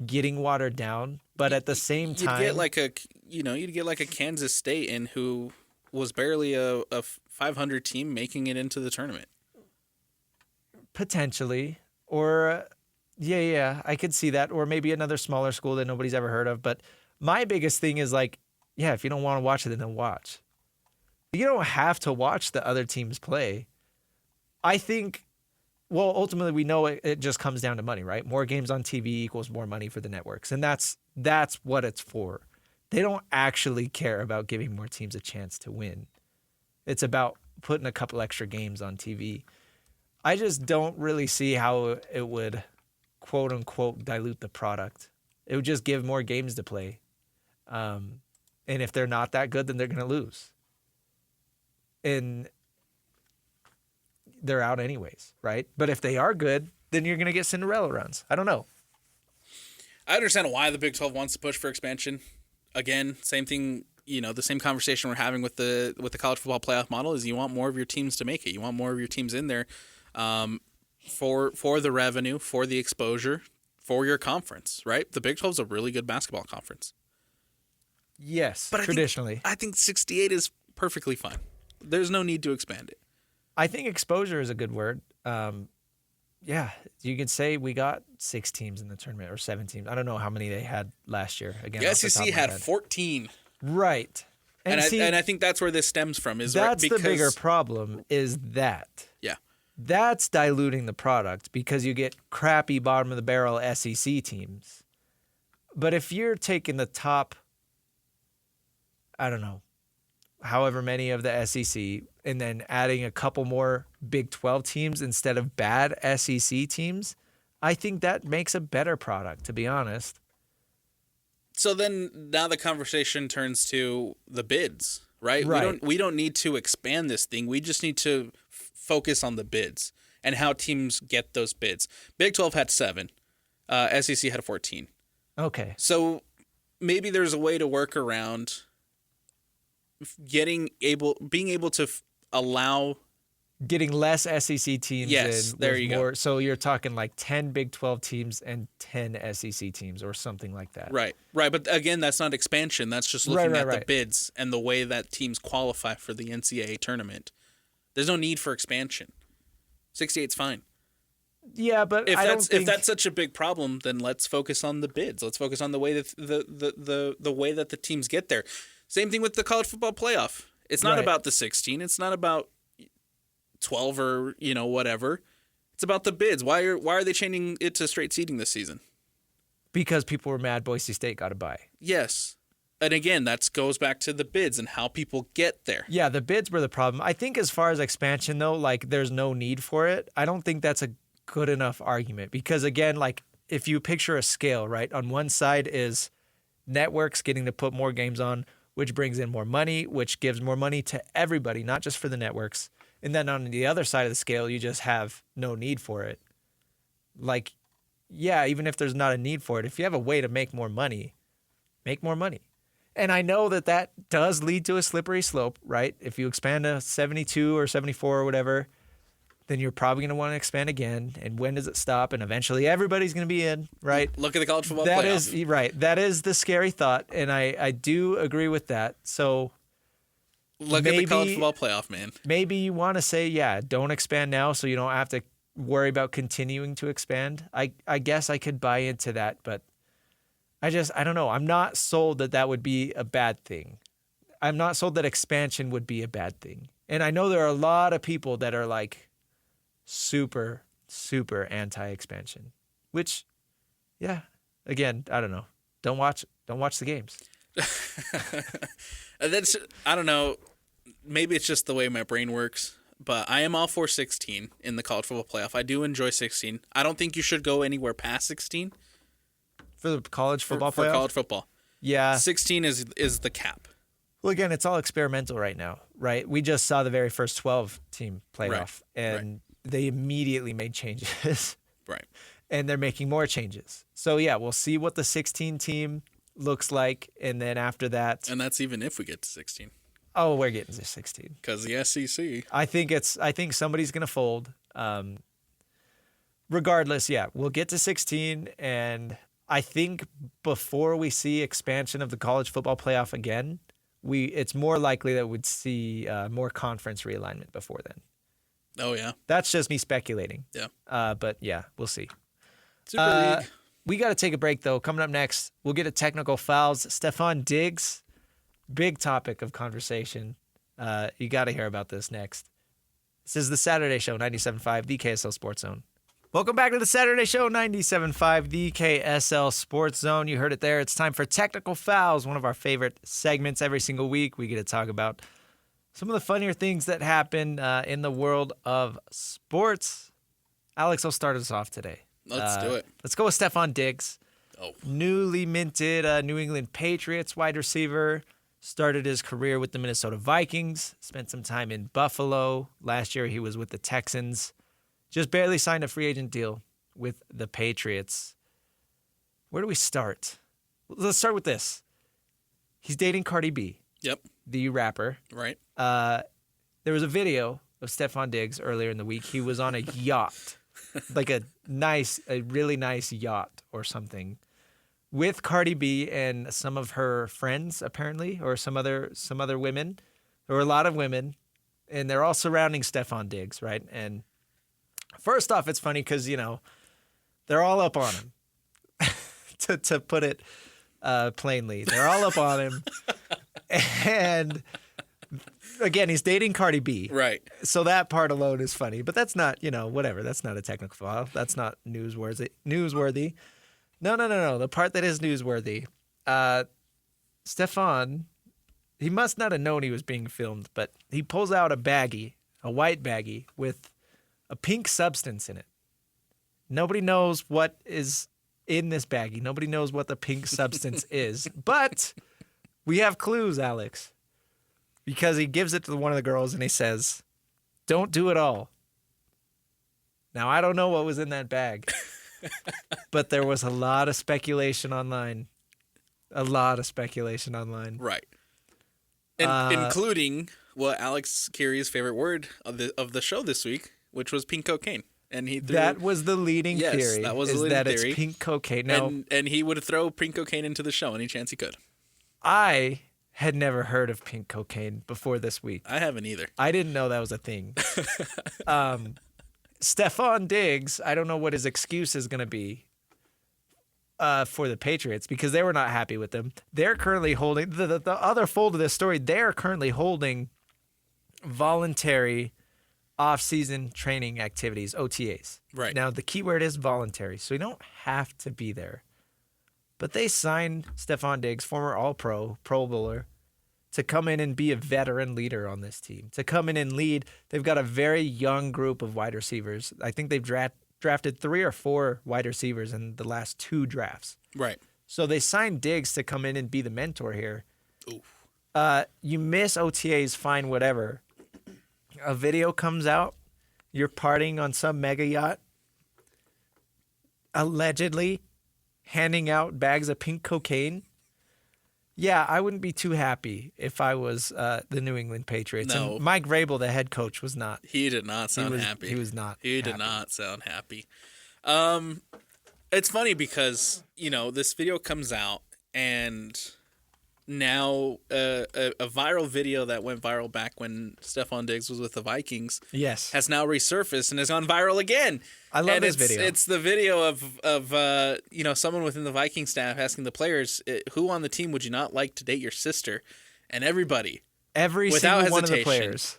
getting watered down, but at the same time, you'd get like a Kansas State in who was barely a 500 team making it into the tournament. Potentially, or yeah, I could see that, or maybe another smaller school that nobody's ever heard of. But my biggest thing is like, yeah, if you don't want to watch it, then don't watch. You don't have to watch the other teams play. I think, well, ultimately we know it just comes down to money, right? More games on TV equals more money for the networks, and that's what it's for. They don't actually care about giving more teams a chance to win. It's about putting a couple extra games on TV. I just don't really see how it would, quote unquote, dilute the product. It would just give more games to play. And if they're not that good, then they're going to lose. And they're out anyways, right? But if they are good, then you're going to get Cinderella runs. I don't know. I understand why the Big 12 wants to push for expansion. Again, same thing, the same conversation we're having with the college football playoff model is you want more of your teams to make it. You want more of your teams in there for the revenue, for the exposure, for your conference, right? The Big 12 is a really good basketball conference. Yes, but traditionally. I think 68 is perfectly fine. There's no need to expand it. I think exposure is a good word. Yeah, you could say we got 6 teams in the tournament or 7 teams. I don't know how many they had last year. Again, the SEC had 14. Right. And I think that's where this stems from. That's the bigger problem is that. Yeah. That's diluting the product because you get crappy bottom of the barrel SEC teams. But if you're taking the top, I don't know, however many of the SEC and then adding a couple more Big 12 teams instead of bad SEC teams, I think that makes a better product, to be honest. So then now the conversation turns to the bids, right? Right. We don't need to expand this thing. We just need to focus on the bids and how teams get those bids. Big 12 had 7. SEC had 14. Okay. So maybe there's a way to work around being able to allow getting less SEC teams. Yes, there you go. So you're talking like 10 Big 12 teams and 10 SEC teams or something like that. Right. But again, that's not expansion. That's just looking at the bids and the way that teams qualify for the NCAA tournament. There's no need for expansion. 68's fine. Yeah, but if that's such a big problem, then let's focus on the bids. Let's focus on the way that the way that the teams get there. Same thing with the college football playoff. It's not about the 16. It's not about 12 or whatever. It's about the bids. Why are they changing it to straight seeding this season? Because people were mad Boise State got a bye. Yes. And again, that goes back to the bids and how people get there. Yeah, the bids were the problem. I think as far as expansion, though, like there's no need for it. I don't think that's a good enough argument because, again, like if you picture a scale, right, on one side is networks getting to put more games on, which brings in more money, which gives more money to everybody, not just for the networks. And then on the other side of the scale, you just have no need for it. Like, yeah, even if there's not a need for it, if you have a way to make more money, make more money. And I know that does lead to a slippery slope, right? If you expand to 72 or 74 or whatever, then you're probably going to want to expand again. And when does it stop? And eventually everybody's going to be in, right? Look at the college football playoff. Right. That is the scary thought. And I do agree with that. So look at the college football playoff, man. Maybe you want to say, yeah, don't expand now so you don't have to worry about continuing to expand. I guess I could buy into that, but I don't know. I'm not sold that would be a bad thing. I'm not sold that expansion would be a bad thing. And I know there are a lot of people that are like super, super anti-expansion, which, yeah, again, I don't know. Don't watch don't watch the games. That's, I don't know. Maybe it's just the way my brain works, but I am all for 16 in the college football playoff. I do enjoy 16. I don't think you should go anywhere past 16 For the college football for playoff? college football. Yeah. 16 is the cap. Well, again, it's all experimental right now, right? We just saw the very first 12-team playoff, and they immediately made changes. Right. And they're making more changes. So, yeah, we'll see what the 16-team looks like, and then after that... And that's even if we get to 16. Oh, we're getting to 16. Because the SEC... I think somebody's going to fold. Regardless, yeah, we'll get to 16, and I think before we see expansion of the college football playoff again... It's more likely that we'd see more conference realignment before then. Oh, yeah. That's just me speculating. Yeah. But, yeah, we'll see. Super League. We got to take a break, though. Coming up next, we'll get to technical fouls. Stephon Diggs, big topic of conversation. You got to hear about this next. This is the Saturday Show, 97.5, the KSL Sports Zone. Welcome back to the Saturday Show, 97.5, the KSL Sports Zone. You heard it there. It's time for Technical Fouls, one of our favorite segments every single week. We get to talk about some of the funnier things that happen in the world of sports. Alex, I'll start us off today. Let's do it. Let's go with Stephon Diggs. Oh. Newly minted New England Patriots wide receiver. Started his career with the Minnesota Vikings. Spent some time in Buffalo. Last year he was with the Texans. Just barely signed a free agent deal with the Patriots. Where do we start? Let's start with this. He's dating Cardi B. Yep. The rapper. Right. There was a video of Stephon Diggs earlier in the week. He was on a yacht, like a really nice yacht or something, with Cardi B and some of her friends, apparently, or some other women. There were a lot of women, and they're all surrounding Stephon Diggs, right? And first off, it's funny because, they're all up on him, to put it plainly. They're all up on him. And, again, he's dating Cardi B. Right. So that part alone is funny. But that's not, whatever. That's not a technical file. That's not newsworthy. No. The part that is newsworthy. Stephon, he must not have known he was being filmed, but he pulls out a baggie, a white baggie, with a pink substance in it. Nobody knows what is in this baggie. Nobody knows what the pink substance is. But we have clues, Alex. Because he gives it to one of the girls and he says, "Don't do it all." Now, I don't know what was in that bag. But there was a lot of speculation online. Right. Including what Alex Carey's favorite word of the show this week, which was pink cocaine. And that was the leading theory. That was the leading theory. It's pink cocaine. Now, and he would throw pink cocaine into the show any chance he could. I had never heard of pink cocaine before this week. I haven't either. I didn't know that was a thing. Stephon Diggs, I don't know what his excuse is going to be for the Patriots because they were not happy with him. They're currently holding the other fold of this story. They're currently holding voluntary off-season training activities, OTAs. Right. Now, the key word is voluntary, so you don't have to be there. But they signed Stephon Diggs, former All-Pro, Pro Bowler, to come in and be a veteran leader on this team, to come in and lead. They've got a very young group of wide receivers. I think they've drafted 3 or 4 wide receivers in the last 2 drafts. Right. So they signed Diggs to come in and be the mentor here. Oof. You miss OTAs, fine, whatever. A video comes out, you're partying on some mega yacht, allegedly handing out bags of pink cocaine. Yeah, I wouldn't be too happy if I was the New England Patriots. No. And Mike Vrabel, the head coach, was not. He did not sound happy. He was not. He did not sound happy. It's funny because, this video comes out and now a viral video that went viral back when Stephon Diggs was with the Vikings has now resurfaced and has gone viral again. I love this video. It's the video of someone within the Viking staff asking the players, who on the team would you not like to date your sister? And every without single one of the players,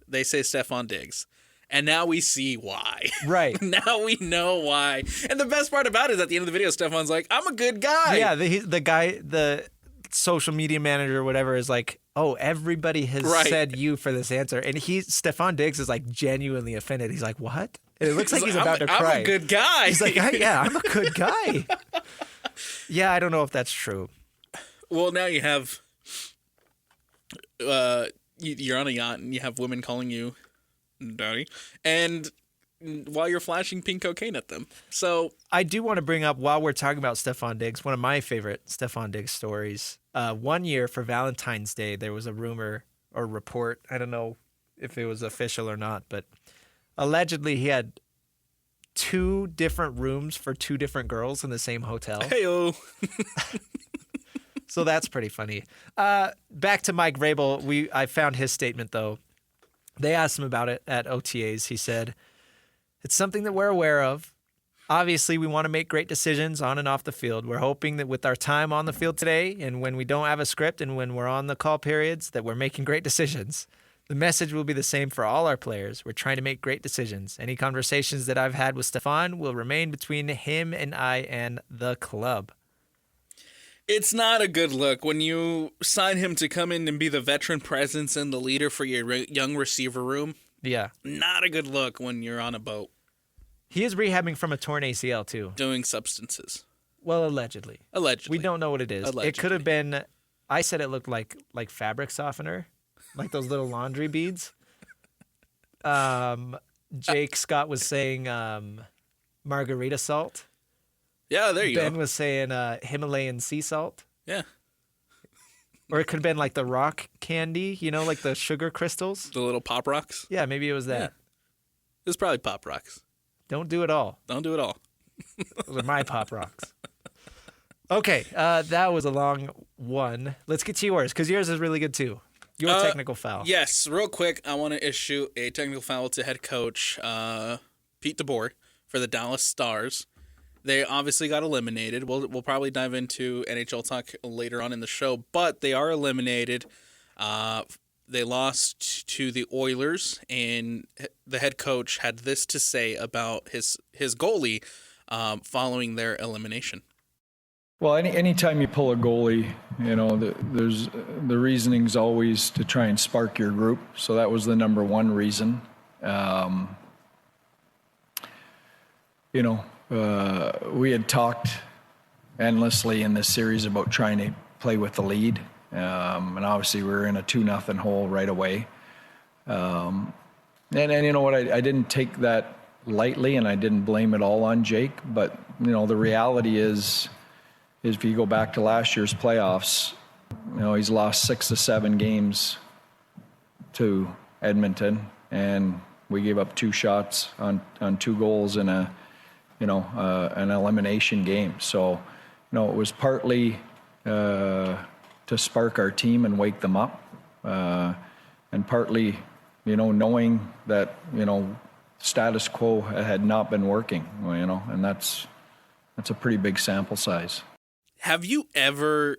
they say Stephon Diggs. And now we see why. Right. Now we know why. And the best part about it is at the end of the video, Stefan's like, I'm a good guy. Yeah, the guy, the social media manager or whatever is like, oh, everybody has said you for this answer. And Stefan Diggs is like genuinely offended. He's like, what? And it looks like he's about to cry. I'm a good guy. He's like, yeah, I'm a good guy. Yeah, I don't know if that's true. Well, now you have, you're on a yacht and you have women calling you daddy, and while you're flashing pink cocaine at them. So I do want to bring up, while we're talking about Stefan Diggs, one of my favorite Stefan Diggs stories. One year for Valentine's Day, there was a rumor or report. I don't know if it was official or not, but allegedly he had 2 different rooms for 2 different girls in the same hotel. Hey-o. So that's pretty funny. Back to Mike Vrabel. I found his statement, though. They asked him about it at OTAs. He said, it's something that we're aware of. Obviously, we want to make great decisions on and off the field. We're hoping that with our time on the field today and when we don't have a script and when we're on the call periods, that we're making great decisions. The message will be the same for all our players. We're trying to make great decisions. Any conversations that I've had with Stefan will remain between him and I and the club. It's not a good look when you sign him to come in and be the veteran presence and the leader for your young receiver room. Yeah. Not a good look when you're on a boat. He is rehabbing from a torn ACL, too. Doing substances. Well, allegedly. Allegedly. We don't know what it is. Allegedly. It could have been, I said it looked like fabric softener, like those little laundry beads. Jake Scott was saying margarita salt. Yeah, there you Ben go. was saying Himalayan sea salt. Yeah. Or it could have been like the rock candy, like the sugar crystals. The little Pop Rocks. Yeah, maybe it was that. Yeah. It was probably Pop Rocks. Don't do it all. Don't do it all. Those are my Pop Rocks. Okay, that was a long one. Let's get to yours, because yours is really good too. Your technical foul. Yes, real quick, I want to issue a technical foul to head coach Pete DeBoer for the Dallas Stars. They obviously got eliminated. We'll probably dive into NHL talk later on in the show, but they are eliminated. They lost to the Oilers, and the head coach had this to say about his goalie following their elimination. Well, anytime you pull a goalie, there's the reasoning's always to try and spark your group. So that was the number one reason. We had talked endlessly in this series about trying to play with the lead. And obviously we were in a 2-0 hole right away. And you know what, I didn't take that lightly, and I didn't blame it all on Jake. But, the reality is if you go back to last year's playoffs, he's lost 6 to 7 games to Edmonton, and we gave up 2 shots on 2 goals in an elimination game. So, it was partly to spark our team and wake them up, and partly, knowing that, status quo had not been working, and that's a pretty big sample size. Have you ever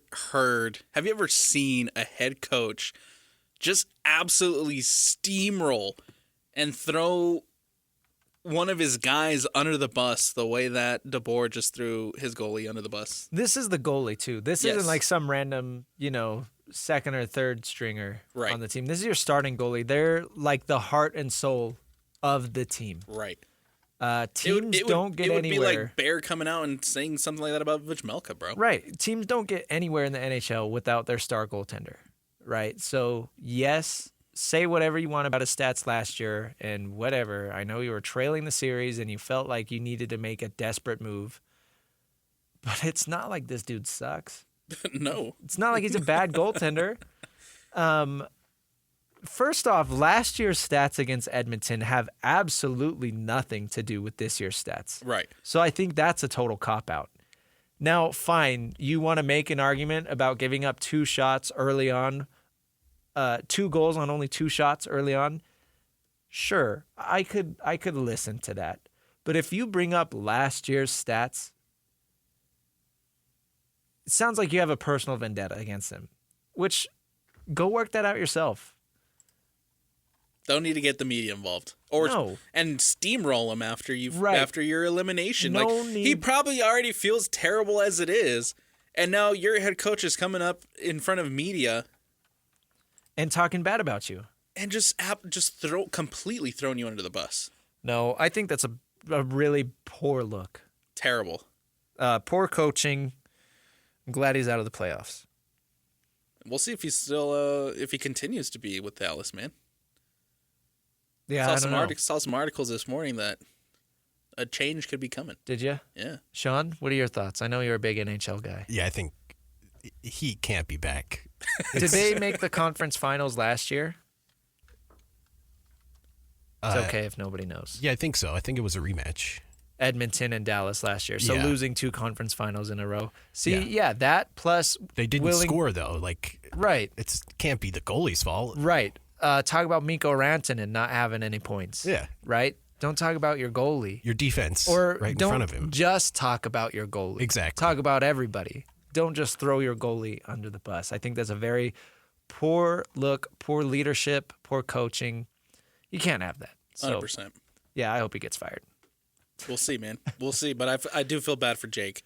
seen a head coach just absolutely steamroll and throw one of his guys under the bus the way that DeBoer just threw his goalie under the bus? This is the goalie, too. This isn't like some random, second or third stringer on the team. This is your starting goalie. They're like the heart and soul of the team. Right. Teams don't get anywhere. It would be like Bear coming out and saying something like that about Vijmelka, bro. Right. Teams don't get anywhere in the NHL without their star goaltender. Right. So, yes, say whatever you want about his stats last year and whatever. I know you were trailing the series and you felt like you needed to make a desperate move. But it's not like this dude sucks. No. It's not like he's a bad goaltender. First off, last year's stats against Edmonton have absolutely nothing to do with this year's stats. Right. So I think that's a total cop-out. Now, fine, you want to make an argument about giving up 2 shots early on, 2 goals on only 2 shots early on. Sure, I could listen to that. But if you bring up last year's stats, it sounds like you have a personal vendetta against him, which go work that out yourself. Don't need to get the media involved, or No. and steamroll him after Right. after your elimination. No like he need- probably already feels terrible as it is, and now your head coach is coming up in front of media And talking bad about you. and just completely throwing you under the bus. No, I think that's a really poor look. Terrible. Poor coaching. I'm glad he's out of the playoffs. We'll see if he's still if he continues to be with Dallas, man. Yeah, I don't know. Saw some articles this morning that a change could be coming. Did you? Yeah. Sean, what are your thoughts? I know you're a big NHL guy. Yeah, I think he can't be back. Did they make the conference finals last year? It's okay if nobody knows. Yeah, I think so. I think it was a rematch. Edmonton and Dallas last year. So Yeah. losing 2 conference finals in a row. See, Yeah. yeah, that plus They didn't willing- score though. Like Right, it can't be the goalie's fault. right. Talk about Mikko Rantanen not having any points. Yeah. Right? Don't talk about your goalie. Your defense Or right in don't front of him. just talk about your goalie. Exactly. Talk about everybody. Don't just throw your goalie under the bus. I think that's a very poor look, poor leadership, poor coaching. You can't have that. So, 100%. yeah, I hope he gets fired. We'll see, man. We'll see. But I do feel bad for Jake.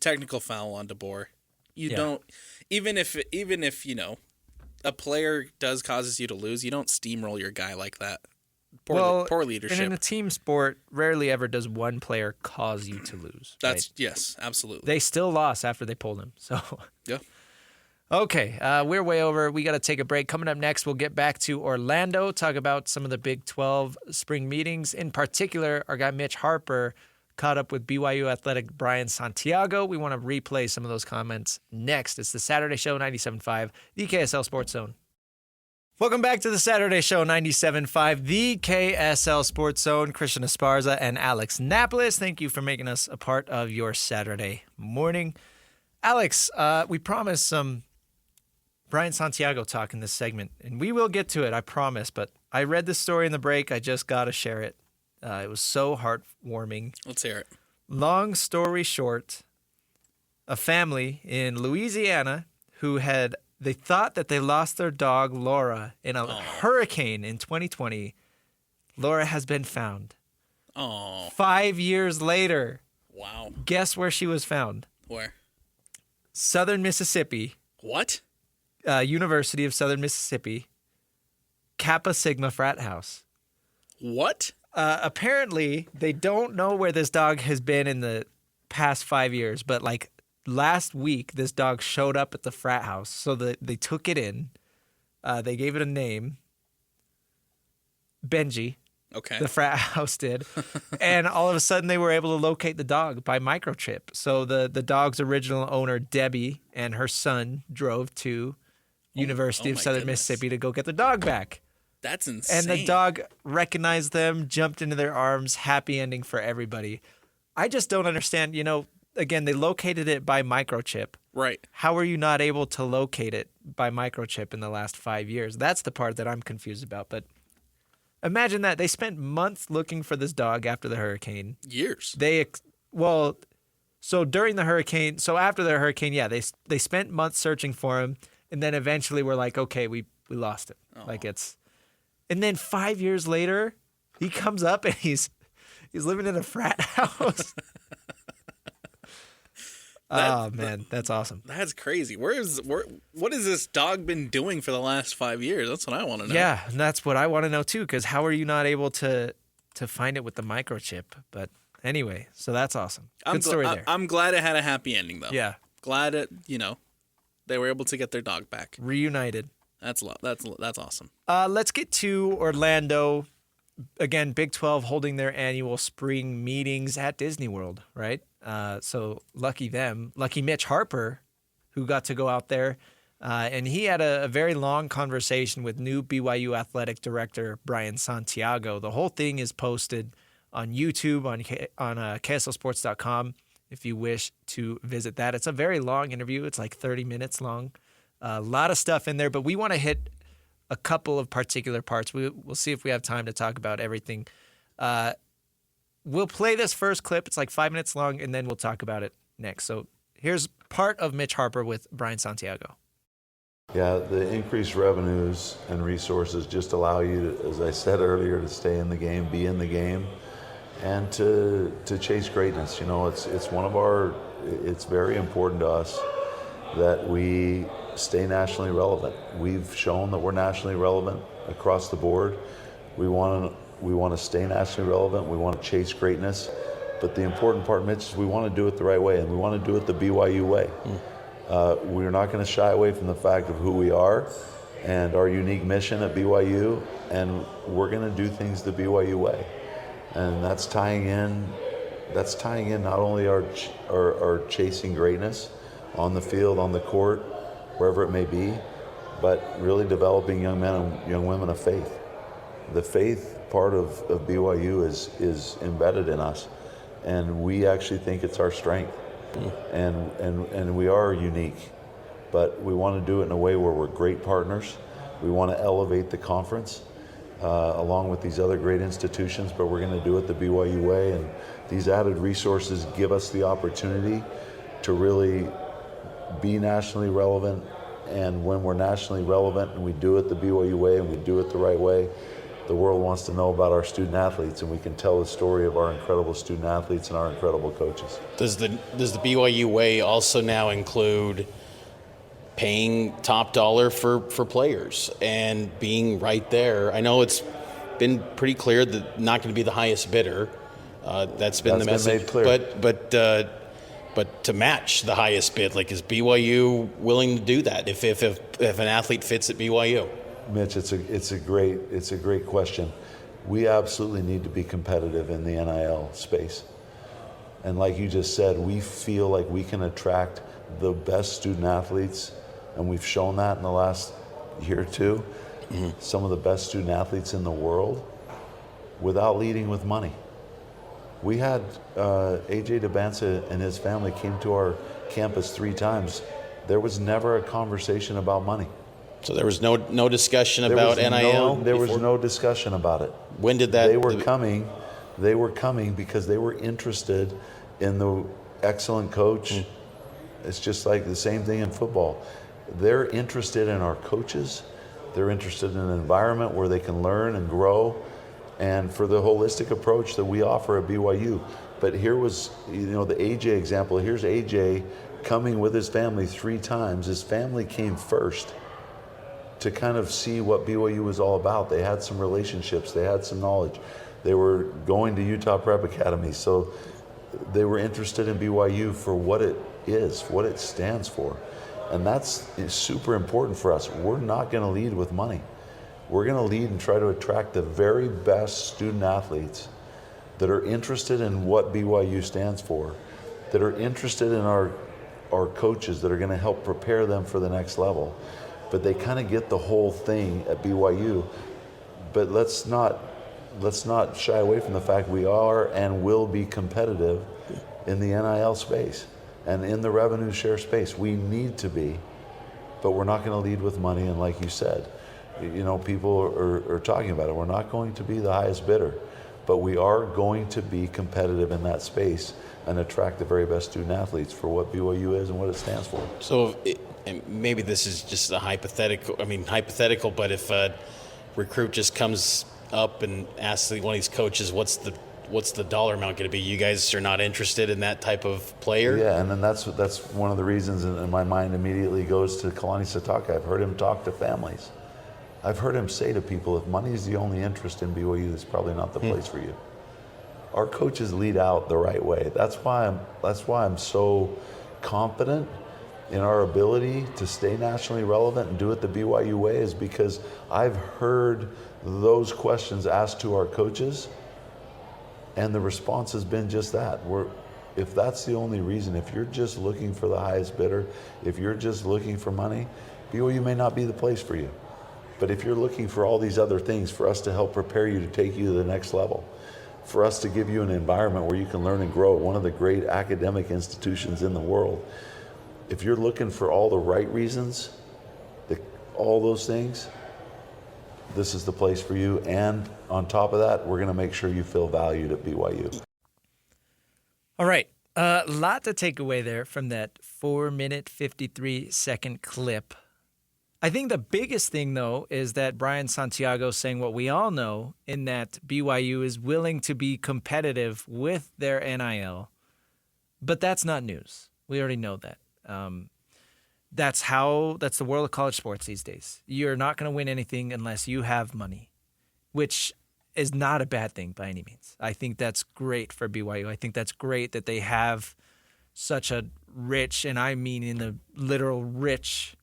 Technical foul on DeBoer. You Yeah. don't even if a player does causes you to lose, you don't steamroll your guy like that. Poor leadership. And in a team sport, rarely ever does one player cause you to lose. That's right? yes, absolutely. They still lost after they pulled him. So Yeah. okay, we're way over. We got to take a break. Coming up next, we'll get back to Orlando, talk about some of the Big 12 spring meetings. In particular, our guy Mitch Harper caught up with BYU athletic Brian Santiago. We want to replay some of those comments next. It's the Saturday Show 97.5, the KSL Sports Zone. Welcome back to the Saturday Show 97.5, the KSL Sports Zone. Christian Esparza and Alex Napoles, thank you for making us a part of your Saturday morning. Alex, we promised some Brian Santiago talk in this segment, and we will get to it, I promise. But I read this story in the break. I just got to share it. It was so heartwarming. Let's hear it. Long story short, a family in Louisiana they thought that they lost their dog, Laura, in a hurricane in 2020. Laura has been found. Oh, 5 years later, wow. guess where she was found? Where? Southern Mississippi. What? University of Southern Mississippi, Kappa Sigma frat house. What? Apparently, they don't know where this dog has been in the past 5 years, but like last week, this dog showed up at the frat house. So they took it in. They gave it a name. Benji, Okay. the frat house did. And all of a sudden, they were able to locate the dog by microchip. So the dog's original owner, Debbie, and her son drove to University of my Southern goodness. Mississippi to go get the dog back. That's insane. And the dog recognized them, jumped into their arms, happy ending for everybody. I just don't understand. Again, they located it by microchip. Right. How are you not able to locate it by microchip in the last 5 years? That's the part that I'm confused about. But imagine that. They spent months looking for this dog after the hurricane. Years. So during the hurricane, so after the hurricane, yeah, they spent months searching for him. And then eventually we're like, okay, we lost it. And then 5 years later, he comes up and he's living in a frat house. Oh man, that's awesome. That's crazy. What has this dog been doing for the last 5 years? That's what I want to know. Yeah, and that's what I want to know too. Because how are you not able to find it with the microchip? But anyway, so that's awesome. Good story there. I'm glad it had a happy ending though. Yeah, Glad they were able to get their dog back. reunited. That's awesome. Let's get to Orlando. Again, Big 12 holding their annual spring meetings at Disney World, right? So lucky them. Lucky Mitch Harper, who got to go out there. And he had a very long conversation with new BYU athletic director Brian Santiago. The whole thing is posted on YouTube, on KSLSports.com, if you wish to visit that. It's a very long interview. It's like 30 minutes long. A lot of stuff in there, but we want to hit a couple of particular parts. We'll see if we have time to talk about everything. We'll play this first clip. It's like 5 minutes long, and then we'll talk about it next. So here's part of Mitch Harper with Brian Santiago. Yeah, the increased revenues and resources just allow you to, as I said earlier, to stay in the game, be in the game, and to chase greatness. You know, it's it's very important to us that we stay nationally relevant. We've shown that we're nationally relevant across the board. We want to stay nationally relevant. We want to chase greatness. But the important part, Mitch, is we want to do it the right way, and we want to do it the BYU way. We're not going to shy away from the fact of who we are and our unique mission at BYU, and we're going to do things the BYU way. And that's tying in not only our chasing greatness on the field, on the court, wherever it may be, but really developing young men and young women of faith. The faith part of BYU is embedded in us, and we actually think it's our strength. And we are unique, but we want to do it in a way where we're great partners. We want to elevate the conference along with these other great institutions, but we're going to do it the BYU way. And these added resources give us the opportunity to really be nationally relevant. And when we're nationally relevant and we do it the BYU way and we do it the right way, the world wants to know about our student athletes, and we can tell the story of our incredible student athletes and our incredible coaches. Does the BYU way also now include paying top dollar for players and being right there? I know it's been pretty clear that not going to be the highest bidder. That's been the message. Made clear. But to match the highest bid, like, is BYU willing to do that if an athlete fits at BYU? Mitch, it's a great question. We absolutely need to be competitive in the NIL space. And like you just said, we feel like we can attract the best student athletes, and we've shown that in the last year or two. Mm-hmm. Some of the best student athletes in the world without leading with money. We had AJ DeBanza and his family came to our campus 3 times. There was never a conversation about money. So there was no discussion about NIL? There was no discussion about it. When did that? They were coming because they were interested in the excellent coach. It's just like the same thing in football. They're interested in our coaches. They're interested in an environment where they can learn and grow, and for the holistic approach that we offer at BYU. But here was, the AJ example. Here's AJ coming with his family 3 times. His family came first to kind of see what BYU was all about. They had some relationships, they had some knowledge. They were going to Utah Prep Academy, so they were interested in BYU for what it is, what it stands for. And that's super important for us. We're not going to lead with money. We're going to lead and try to attract the very best student athletes that are interested in what BYU stands for, that are interested in our coaches that are going to help prepare them for the next level. But they kind of get the whole thing at BYU. But let's not shy away from the fact we are and will be competitive in the NIL space and in the revenue share space. We need to be, but we're not going to lead with money. And like you said, people are talking about it. We're not going to be the highest bidder, but we are going to be competitive in that space and attract the very best student athletes for what BYU is and what it stands for. So and maybe this is just a hypothetical, but if a recruit just comes up and asks one of these coaches, what's the dollar amount going to be? You guys are not interested in that type of player? Yeah, and then that's one of the reasons, and my mind immediately goes to Kalani Sitake. I've heard him talk to families. I've heard him say to people, if money is the only interest in BYU, that's probably not the place for you. Our coaches lead out the right way. That's why I'm so confident in our ability to stay nationally relevant and do it the BYU way, is because I've heard those questions asked to our coaches, and the response has been just that. If that's the only reason, if you're just looking for the highest bidder, if you're just looking for money, BYU may not be the place for you. But if you're looking for all these other things, for us to help prepare you to take you to the next level, for us to give you an environment where you can learn and grow at one of the great academic institutions in the world, if you're looking for all the right reasons, all those things, this is the place for you. And on top of that, we're going to make sure you feel valued at BYU. All right. A lot to take away there from that 4-minute, 53-second clip. I think the biggest thing, though, is that Brian Santiago saying what we all know, in that BYU is willing to be competitive with their NIL. But that's not news. We already know that. That's the world of college sports these days. You're not going to win anything unless you have money, which is not a bad thing by any means. I think that's great for BYU. I think that's great that they have such a rich, and I mean in the literal rich,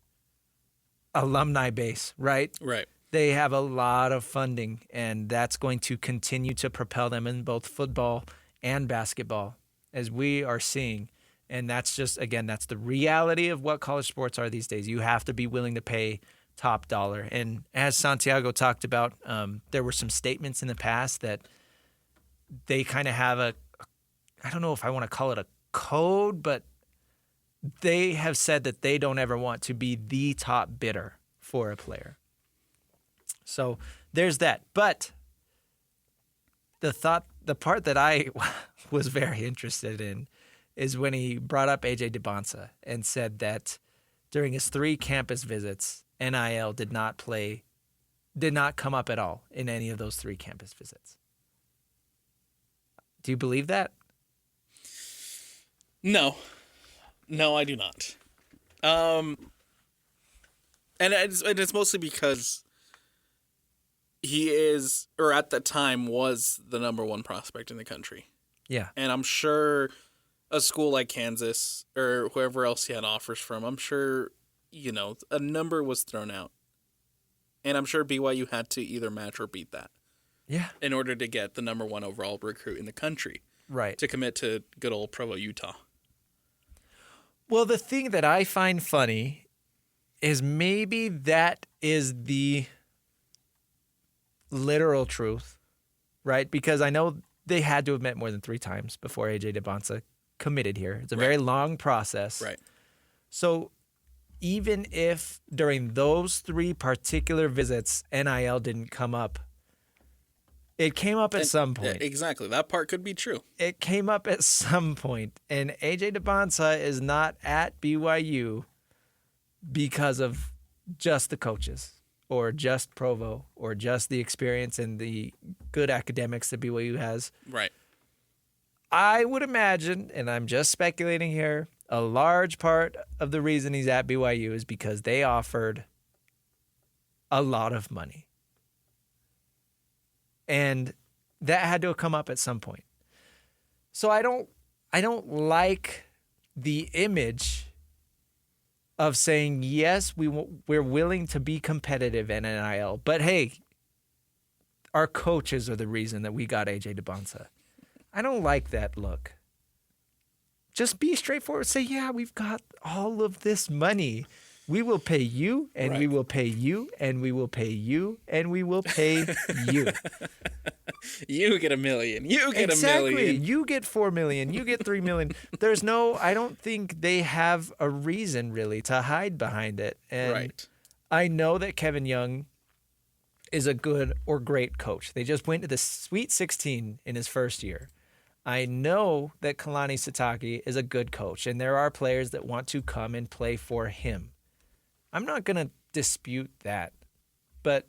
alumni base, right? Right. They have a lot of funding, and that's going to continue to propel them in both football and basketball, as we are seeing. And that's just, again, that's the reality of what college sports are these days. You have to be willing to pay top dollar. And as Santiago talked about, there were some statements in the past that they kind of have I don't know if I want to call it a code, but they have said that they don't ever want to be the top bidder for a player. So there's that. But the part that I was very interested in is when he brought up AJ DeBonsa and said that during his 3 campus visits, NIL did not come up at all in any of those 3 campus visits. Do you believe that? No, I do not. And it's mostly because he is, or at the time was, the number 1 prospect in the country. Yeah. And I'm sure a school like Kansas or whoever else he had offers from, I'm sure, a number was thrown out. And I'm sure BYU had to either match or beat that. Yeah. In order to get the number 1 overall recruit in the country. Right. To commit to good old Provo, Utah. Well, the thing that I find funny is maybe that is the literal truth, right? Because I know they had to have met more than 3 times before AJ DeBonsa committed here. It's a very long process. Right. So even if during those 3 particular visits, NIL didn't come up, it came up at some point. Exactly. That part could be true. It came up at some point, and AJ DeBonsa is not at BYU because of just the coaches or just Provo or just the experience and the good academics that BYU has. Right. I would imagine, and I'm just speculating here, a large part of the reason he's at BYU is because they offered a lot of money. And that had to have come up at some point. So I don't like the image of saying, yes, we're willing to be competitive in NIL, but hey, our coaches are the reason that we got AJ DeBonsa. I don't like that look. Just be straightforward. Say, yeah, we've got all of this money. We will pay you, and we will pay you, and we will pay you, and we will pay you. You get $1 million. You get exactly. $1 million. You get $4 million. You get $3 million. I don't think they have a reason really to hide behind it. And Right. I know that Kevin Young is a good or great coach. They just went to the Sweet 16 in his first year. I know that Kalani Sitake is a good coach, and there are players that want to come and play for him. I'm not going to dispute that, but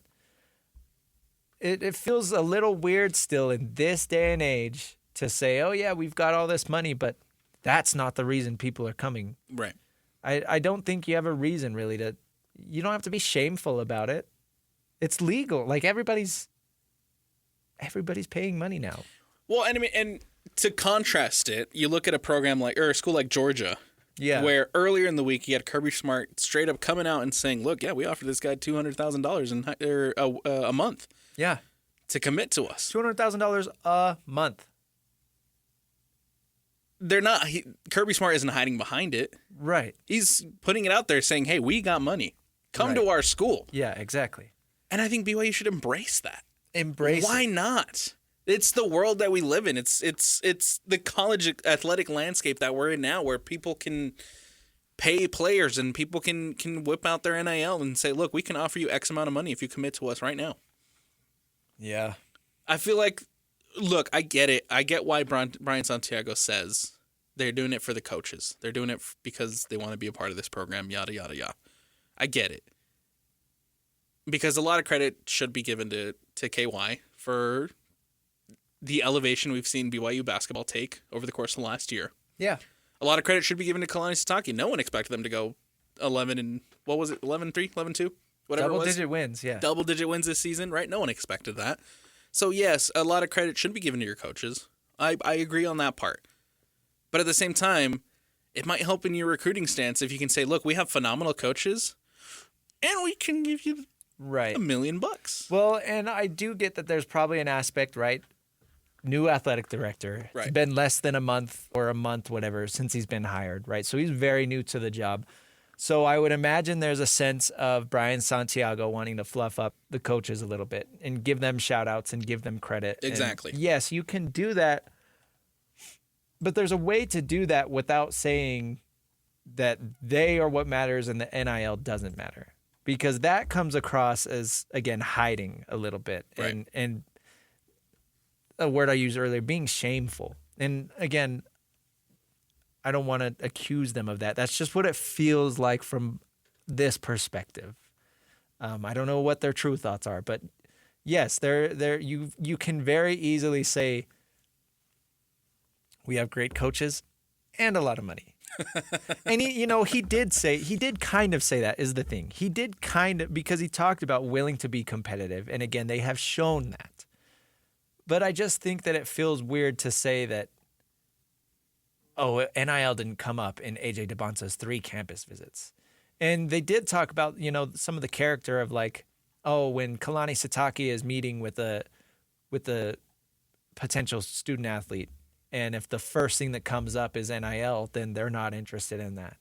it feels a little weird still in this day and age to say, oh, yeah, we've got all this money, but that's not the reason people are coming. Right. I don't think you have a reason really you don't have to be shameful about it. It's legal. Like everybody's paying money now. Well, and to contrast it, you look at a school like Georgia. Yeah. Where earlier in the week you had Kirby Smart straight up coming out and saying, "Look, yeah, we offered this guy $200,000 a month, Yeah, to commit to us." $200,000 a month. They're not. Kirby Smart isn't hiding behind it. Right. He's putting it out there, saying, "Hey, we got money. Come to our school." Yeah, exactly. And I think BYU should embrace that. Why not? It's the world that we live in. It's the college athletic landscape that we're in now, where people can pay players and people can whip out their NIL and say, "Look, we can offer you X amount of money if you commit to us right now." Yeah. I feel like, look, I get it. I get why Brian Santiago says they're doing it for the coaches. They're doing it because they want to be a part of this program, yada, yada, yada. I get it. because a lot of credit should be given to KY for the elevation we've seen BYU basketball take over the course of the last year. Yeah. A lot of credit should be given to Kalani Sitake. No one expected them to go 11 and what was it? 11-3, 11-2, whatever it was. Double-digit wins, yeah. Double-digit wins this season, right? No one expected that. So yes, a lot of credit should be given to your coaches. I agree on that part. But at the same time, it might help in your recruiting stance if you can say, look, we have phenomenal coaches and we can give you Right. $1 million. Well, and I do get that there's probably an aspect, right? New athletic director. Right. It's been less than a month or a month, whatever, since he's been hired, right? So he's very new to the job. So I would imagine there's a sense of Brian Santiago wanting to fluff up the coaches a little bit and give them shout outs and give them credit. Exactly. And yes, you can do that, but there's a way to do that without saying that they are what matters and the NIL doesn't matter. Because that comes across as, again, hiding a little bit. Right. And a word I used earlier, being shameful. And again, I don't want to accuse them of that. That's just what it feels like from this perspective. I don't know what their true thoughts are, but yes, you can very easily say we have great coaches and a lot of money. And he did kind of say that is the thing. He did kind of, because he talked about willing to be competitive. And again, they have shown that. But I just think that it feels weird to say that, oh, NIL didn't come up in AJ DeBonsa's 3 campus visits. And they did talk about, some of the character of like, oh, when Kalani Sitake is meeting with a potential student athlete, and if the first thing that comes up is NIL, then they're not interested in that.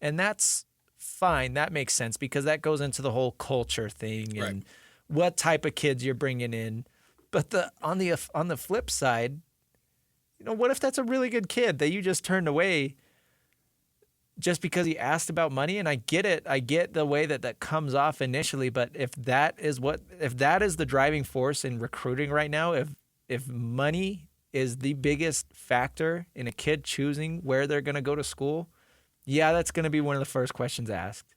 And that's fine. That makes sense because that goes into the whole culture thing and what type of kids you're bringing in. But on the flip side, what if that's a really good kid that you just turned away just because he asked about money? And I get it. I get the way that comes off initially. But if that is the driving force in recruiting right now, if money is the biggest factor in a kid choosing where they're going to go to school, yeah, that's going to be one of the first questions asked.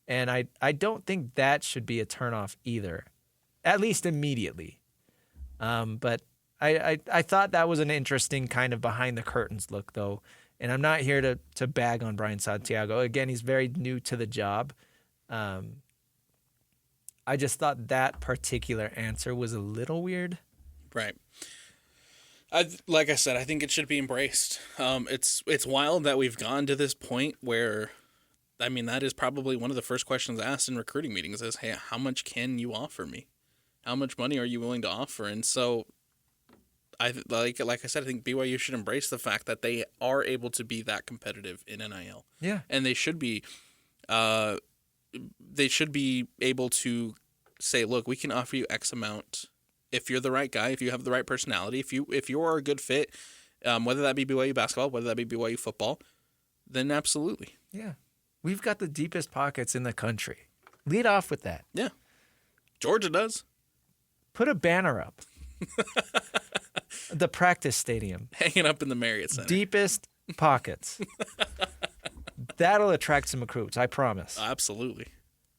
And I don't think that should be a turnoff either, at least immediately. But I thought that was an interesting kind of behind the curtains look, though. And I'm not here to bag on Brian Santiago. Again, he's very new to the job. I just thought that particular answer was a little weird. Right. Like I said, I think it should be embraced. It's wild that we've gone to this point where, I mean, that is probably one of the first questions asked in recruiting meetings is, hey, how much can you offer me? How much money are you willing to offer? And so, like I said, I think BYU should embrace the fact that they are able to be that competitive in NIL. Yeah, and they should be able to say, look, we can offer you X amount. If you're the right guy, if you have the right personality, if you are a good fit, whether that be BYU basketball, whether that be BYU football, then absolutely. Yeah. We've got the deepest pockets in the country. Lead off with that. Yeah. Georgia does. Put a banner up. The practice stadium. Hanging up in the Marriott Center. Deepest pockets. That'll attract some recruits, I promise. Absolutely.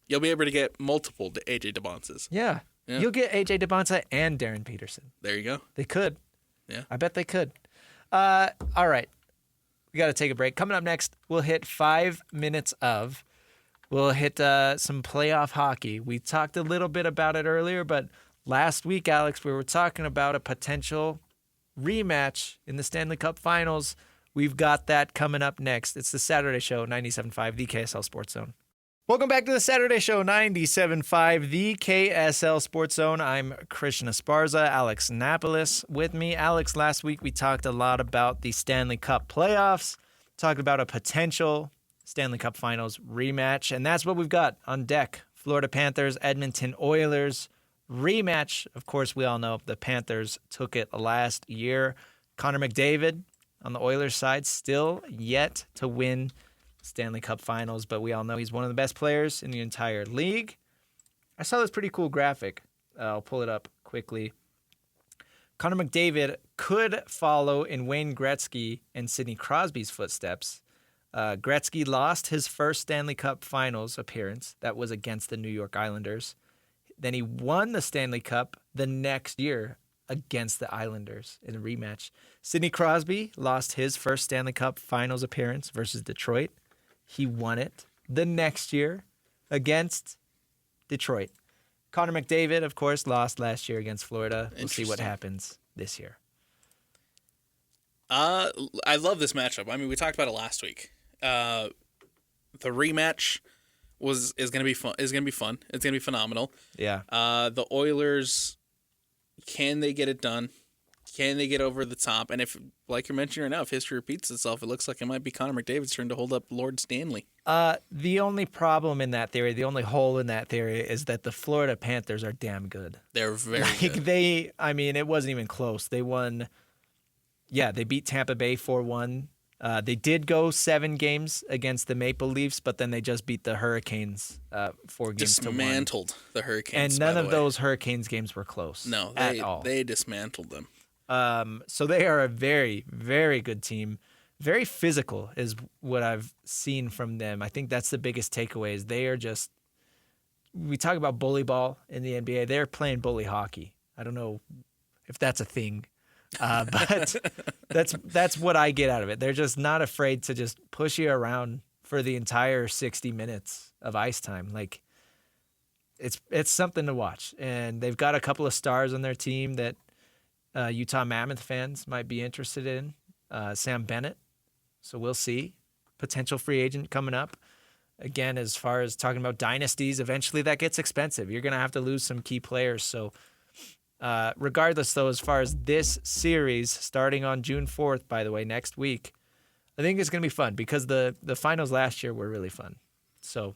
You'll be able to get multiple AJ DeBonsas. Yeah. You'll get AJ DeBonsa and Darren Peterson. There you go. They could. Yeah. I bet they could. All right. We got to take a break. Coming up next, we'll hit 5 minutes of. We'll hit some playoff hockey. We talked a little bit about it earlier, but last week, Alex, we were talking about a potential rematch in the Stanley Cup Finals. We've got that coming up next. It's the Saturday Show, 97.5, the KSL Sports Zone. Welcome back to the Saturday Show, 97.5, the KSL Sports Zone. I'm Christian Esparza, Alex Napoles with me. Alex, last week we talked a lot about the Stanley Cup playoffs, talked about a potential Stanley Cup Finals rematch, and that's what we've got on deck. Florida Panthers, Edmonton Oilers rematch. Of course, we all know the Panthers took it last year. Connor McDavid on the Oilers side still yet to win Stanley Cup Finals, but we all know he's one of the best players in the entire league. I saw this pretty cool graphic. I'll pull it up quickly. Connor McDavid could follow in Wayne Gretzky and Sidney Crosby's footsteps Gretzky lost his first Stanley Cup Finals appearance. That was against the New York Islanders. Then he won the Stanley Cup the next year against the Islanders in a rematch. Sidney Crosby lost his first Stanley Cup Finals appearance versus Detroit. He won it the next year against Detroit. Connor McDavid, of course, lost last year against Florida. We'll see what happens this year. I love this matchup. I mean, we talked about it last week. The rematch is going to be fun. It's going to be phenomenal. Yeah. The Oilers, can they get it done? Can they get over the top? And if, like you're mentioning right now, if history repeats itself, it looks like it might be Connor McDavid's turn to hold up Lord Stanley. The only problem in that theory, the only hole in that theory, is that the Florida Panthers are damn good. They're very good. It wasn't even close. They won. Yeah, they beat Tampa Bay 4-1. They did go 7 games against the Maple Leafs, but then they just beat the Hurricanes 4 games to 1. Dismantled the Hurricanes. And none of those Hurricanes games were close. No, at all. They dismantled them. So they are a very, very good team. Very physical is what I've seen from them. I think that's the biggest takeaway is they are just, we talk about bully ball in the NBA. They're playing bully hockey. I don't know if that's a thing. But that's what I get out of it. They're just not afraid to just push you around for the entire 60 minutes of ice time. Like it's something to watch. And they've got a couple of stars on their team that Utah Mammoth fans might be interested in. Sam Bennett. So we'll see. Potential free agent coming up. Again, as far as talking about dynasties, eventually that gets expensive. You're going to have to lose some key players. So regardless, though, as far as this series starting on June 4th, by the way, next week, I think it's going to be fun because the finals last year were really fun. So,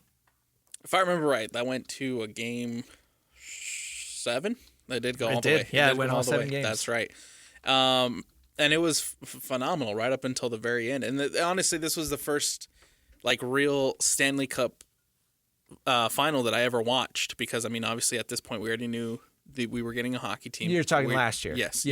if I remember right, that went to a game 7. That did go all the way. Yeah, it went all 7 games. That's right. And it was phenomenal right up until the very end. And honestly, this was the first real Stanley Cup final that I ever watched because, I mean, obviously at this point we already knew we were getting a hockey team. You're talking last year. Yes.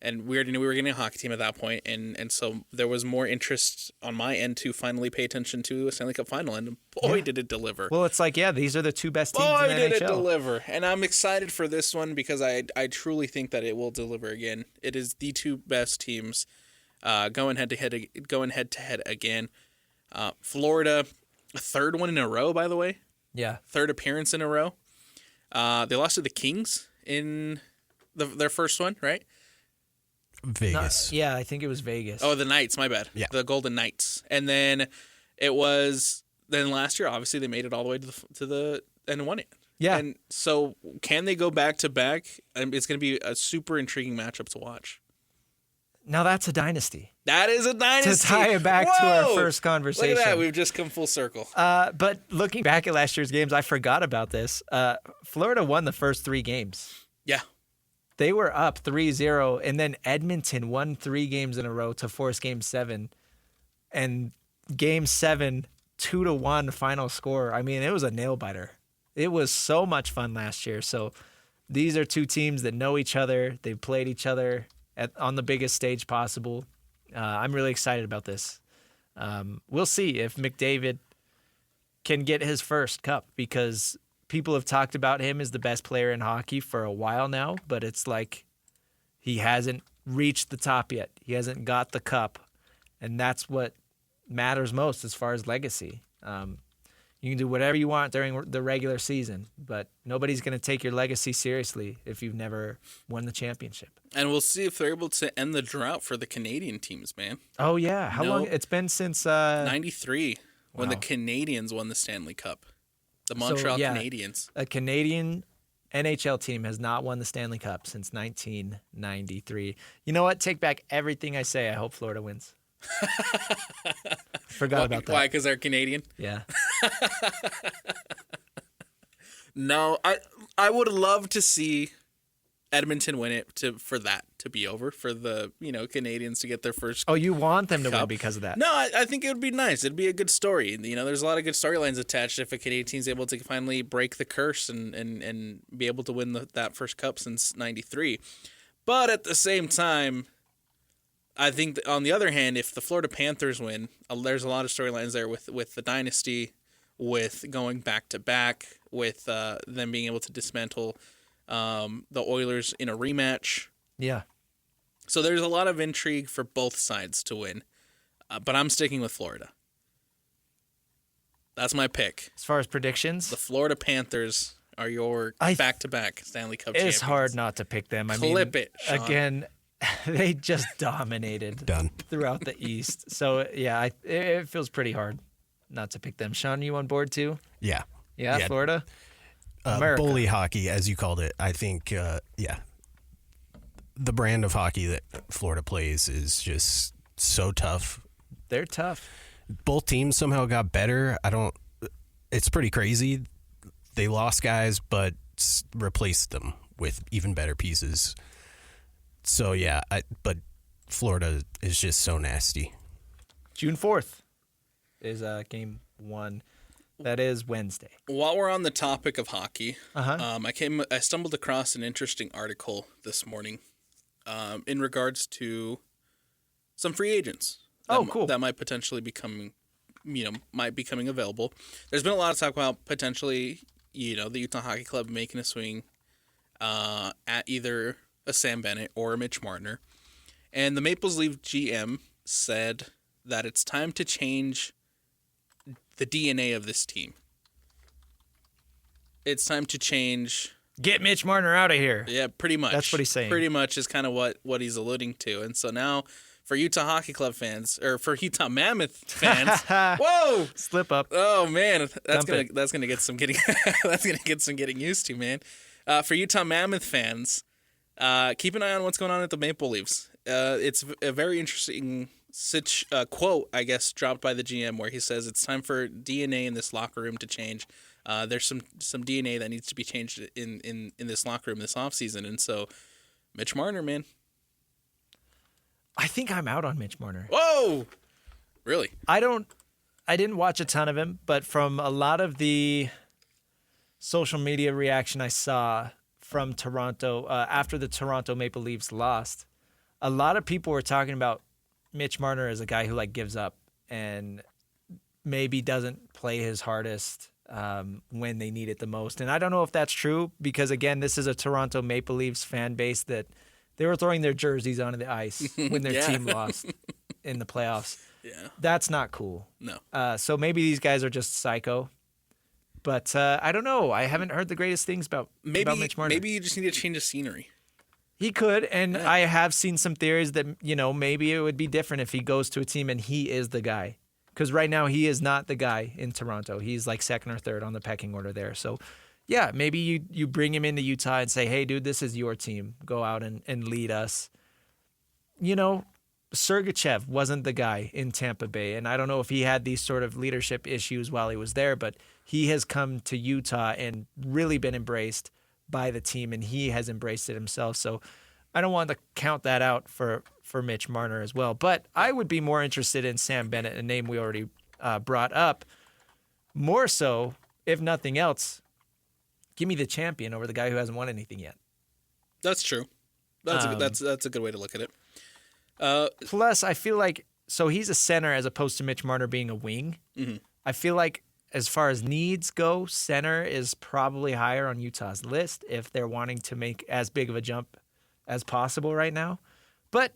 And we already knew we were getting a hockey team at that point, and so there was more interest on my end to finally pay attention to a Stanley Cup final, and boy, did it deliver. Well, it's these are the 2 best teams in the NHL. Boy, did it deliver. And I'm excited for this one because I truly think that it will deliver again. It is the 2 best teams going head to head again. Florida, a 3rd one in a row, by the way. Yeah. 3rd appearance in a row. They lost to the Kings in their first one, right? Vegas. I think it was Vegas. Oh, the Knights, my bad. Yeah. The Golden Knights. And then then last year, obviously, they made it all the way to the and won it. Yeah. And so can they go back to back? It's going to be a super intriguing matchup to watch. Now that's a dynasty. That is a dynasty. To tie it back to our first conversation. Look at that. We've just come full circle. But looking back at last year's games, I forgot about this. Florida won the first 3 games. Yeah. They were up 3-0, and then Edmonton won 3 games in a row to force Game 7. And Game 7, 2-1 final score. I mean, it was a nail-biter. It was so much fun last year. So these are 2 teams that know each other. They've played each other on the biggest stage possible. I'm really excited about this. We'll see if McDavid can get his first cup because people have talked about him as the best player in hockey for a while now, but it's like he hasn't reached the top yet. He hasn't got the cup, and that's what matters most as far as legacy. You can do whatever you want during the regular season, but nobody's going to take your legacy seriously if you've never won the championship. And we'll see if they're able to end the drought for the Canadian teams, man. Oh, yeah. How long? It's been since 93 when the Canadians won the Stanley Cup. The Montreal Canadiens. A Canadian NHL team has not won the Stanley Cup since 1993. You know what? Take back everything I say. I hope Florida wins. Forgot about that. Why? Because they're Canadian? Yeah. No, I would love to see Edmonton win it for that to be over, for the Canadians to get their first. Oh, you want them to cup. win because of that? No, I think it would be nice. It'd be a good story. There's a lot of good storylines attached if a Canadian team's able to finally break the curse and be able to win that first cup since '93. But at the same time, I think on the other hand, if the Florida Panthers win, there's a lot of storylines there with the dynasty, with going back to back, with them being able to dismantle the Oilers in a rematch. Yeah. So there's a lot of intrigue for both sides to win, but I'm sticking with Florida. That's my pick. As far as predictions, The Florida Panthers are your back-to-back Stanley Cup champions. it's hard not to pick them. Clip it, Sean. Again, they just dominated throughout the East. So, yeah, it feels pretty hard not to pick them. Sean, you on board too? Yeah. Yeah, Florida? America. Bully hockey, as you called it. I think, the brand of hockey that Florida plays is just so tough. They're tough. Both teams somehow got better. It's pretty crazy. They lost guys, but replaced them with even better pieces. So, yeah, but Florida is just so nasty. June 4th is game 1. That is Wednesday. While we're on the topic of hockey, Uh-huh. I stumbled across an interesting article this morning in regards to some free agents. Cool. That might potentially be coming available. There's been a lot of talk about potentially, the Utah Hockey Club making a swing at either a Sam Bennett or a Mitch Marner. And the Maple Leafs GM said that it's time to change the DNA of this team. It's time to change. Get Mitch Marner out of here. Yeah, pretty much. That's what he's saying. Pretty much is kind of what he's alluding to. And so now for Utah Hockey Club fans, or for Utah Mammoth fans, whoa! Slip up. Oh man, that's Dump gonna get some getting used to, man. For Utah Mammoth fans, keep an eye on what's going on at the Maple Leafs. It's a very interesting quote, I guess, dropped by the GM where he says it's time for DNA in this locker room to change. There's some DNA that needs to be changed in this locker room this offseason. And so Mitch Marner, man. I think I'm out on Mitch Marner. Whoa! Really? I didn't watch a ton of him, but from a lot of the social media reaction I saw from Toronto after the Toronto Maple Leafs lost, a lot of people were talking about Mitch Marner as a guy who gives up and maybe doesn't play his hardest when they need it the most. And I don't know if that's true because, again, this is a Toronto Maple Leafs fan base that they were throwing their jerseys onto the ice when their team lost in the playoffs. Yeah. That's not cool. No. So maybe these guys are just psycho. But I don't know. I haven't heard the greatest things about Mitch Marner. Maybe you just need to change the scenery. He could, and I have seen some theories that, maybe it would be different if he goes to a team and he is the guy. Because right now he is not the guy in Toronto. He's like second or third on the pecking order there. So, yeah, maybe you bring him into Utah and say, hey, dude, this is your team. Go out and lead us. Sergachev wasn't the guy in Tampa Bay, and I don't know if he had these sort of leadership issues while he was there, but he has come to Utah and really been embraced by the team, and he has embraced it himself. So I don't want to count that out for Mitch Marner as well. But I would be more interested in Sam Bennett, a name we already brought up. More so, if nothing else, give me the champion over the guy who hasn't won anything yet. That's true. That's a good way to look at it. Plus, I feel like, so he's a center as opposed to Mitch Marner being a wing. Mm-hmm. I feel like as far as needs go, center is probably higher on Utah's list if they're wanting to make as big of a jump as possible right now. But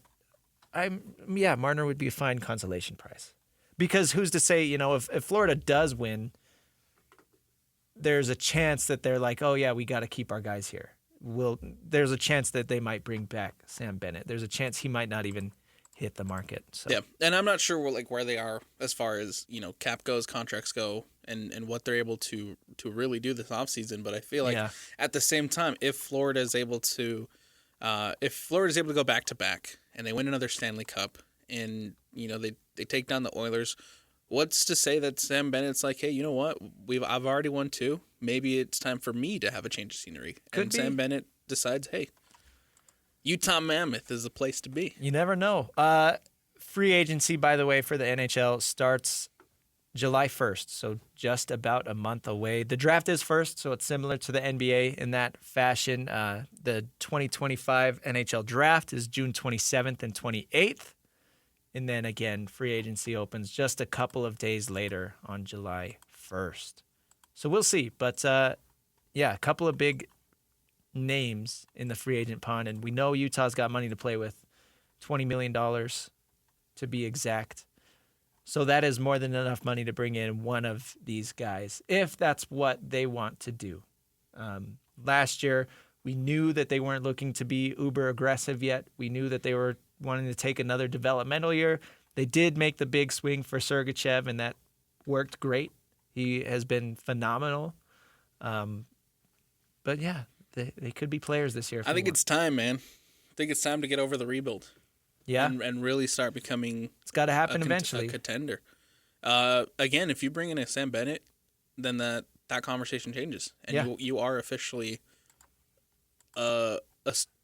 Marner would be a fine consolation prize. Because who's to say, if Florida does win, there's a chance that they're like, oh yeah, we got to keep our guys here. There's a chance that they might bring back Sam Bennett. There's a chance he might not even hit the market. So. Yeah, and I'm not sure where they are as far as cap goes, contracts go, and what they're able to really do this offseason. But I feel like at the same time, if Florida is able to go back to back and they win another Stanley Cup and they take down the Oilers, what's to say that Sam Bennett's like, hey, you know what? I've already won 2. Maybe it's time for me to have a change of scenery. Could be. Sam Bennett decides, hey, Utah Mammoth is the place to be. You never know. Free agency, by the way, for the NHL starts July 1st, so just about a month away. The draft is first, so it's similar to the NBA in that fashion. The 2025 NHL draft is June 27th and 28th. And then again, free agency opens just a couple of days later on July 1st. So we'll see. But yeah, a couple of big names in the free agent pond. And we know Utah's got money to play with, $20 million to be exact. So that is more than enough money to bring in one of these guys, if that's what they want to do. Last year, we knew that they weren't looking to be uber aggressive yet. We knew that they were wanting to take another developmental year. They did make the big swing for Sergachev, and that worked great. He has been phenomenal. But yeah, they could be players this year. I think it's time, man. I think it's time to get over the rebuild. Yeah. And really start becoming It's got to happen eventually. a contender. Again, if you bring in a Sam Bennett, then that conversation changes. And you are officially a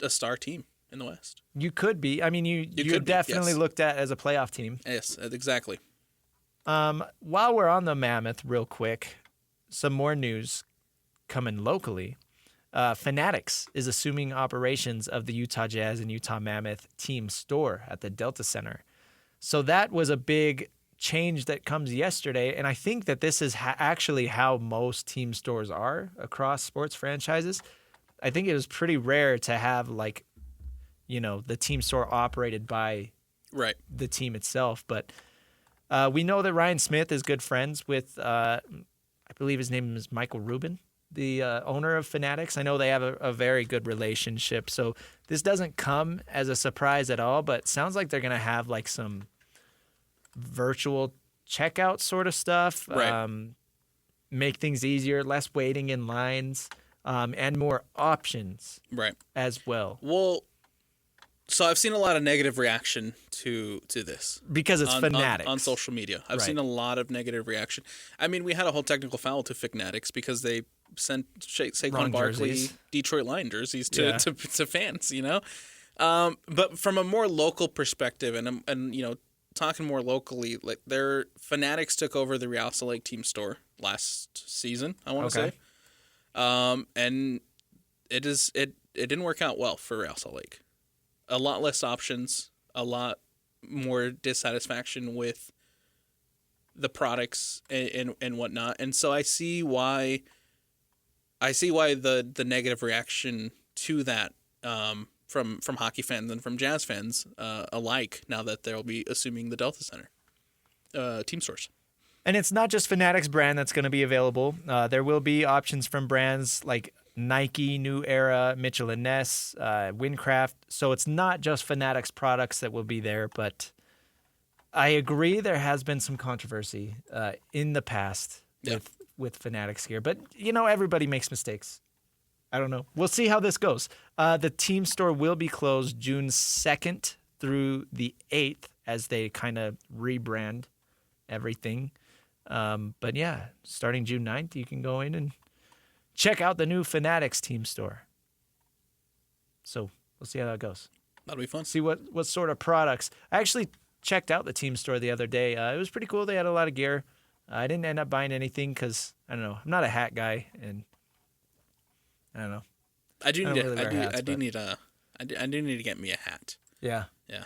star team in the West. You could be. I mean, you're could be, definitely yes. looked at as a playoff team. Yes, exactly. While we're on the Mammoth, real quick, some more news coming locally. Fanatics is assuming operations of the Utah Jazz and Utah Mammoth team store at the Delta Center. So that was a big change that comes yesterday, and I think that this is actually how most team stores are across sports franchises. I think it was pretty rare to have, like, you know, the team store operated by the team itself. But we know that Ryan Smith is good friends with, I believe his name is Michael Rubin, the owner of Fanatics. I know they have a very good relationship. So this doesn't come as a surprise at all, but it sounds like they're going to have like some virtual checkout sort of stuff, make things easier, less waiting in lines, and more options as well. Well, so I've seen a lot of negative reaction to this. Because it's Fanatics. On social media. I've seen a lot of negative reaction. I mean, we had a whole technical foul to Fanatics because they sent Saquon Barkley Detroit Lion jerseys to fans, you know? But from a more local perspective, and you know, talking more locally, like their Fanatics took over the Real Salt Lake team store last season, I want to say. And it didn't work out well for Real Salt Lake. A lot less options, a lot more dissatisfaction with the products and whatnot. And so I see why the negative reaction to that from hockey fans and from Jazz fans alike, now that they'll be assuming the Delta Center team stores. And it's not just Fanatics brand that's going to be available. There will be options from brands like Nike, New Era, Mitchell & Ness, Windcraft. So it's not just Fanatics products that will be there, but I agree there has been some controversy in the past with Fanatics gear. But, you know, everybody makes mistakes. I don't know. We'll see how this goes. The team store will be closed June 2nd through the 8th as they kind of rebrand everything. But yeah, starting June 9th, you can go in and check out the new Fanatics team store. So we'll see how that goes. That'll be fun. See what sort of products. I actually checked out the team store the other day. It was pretty cool. They had a lot of gear. I didn't end up buying anything because, I don't know, I'm not a hat guy, and I don't know. I do need to get me a hat. Yeah. Yeah.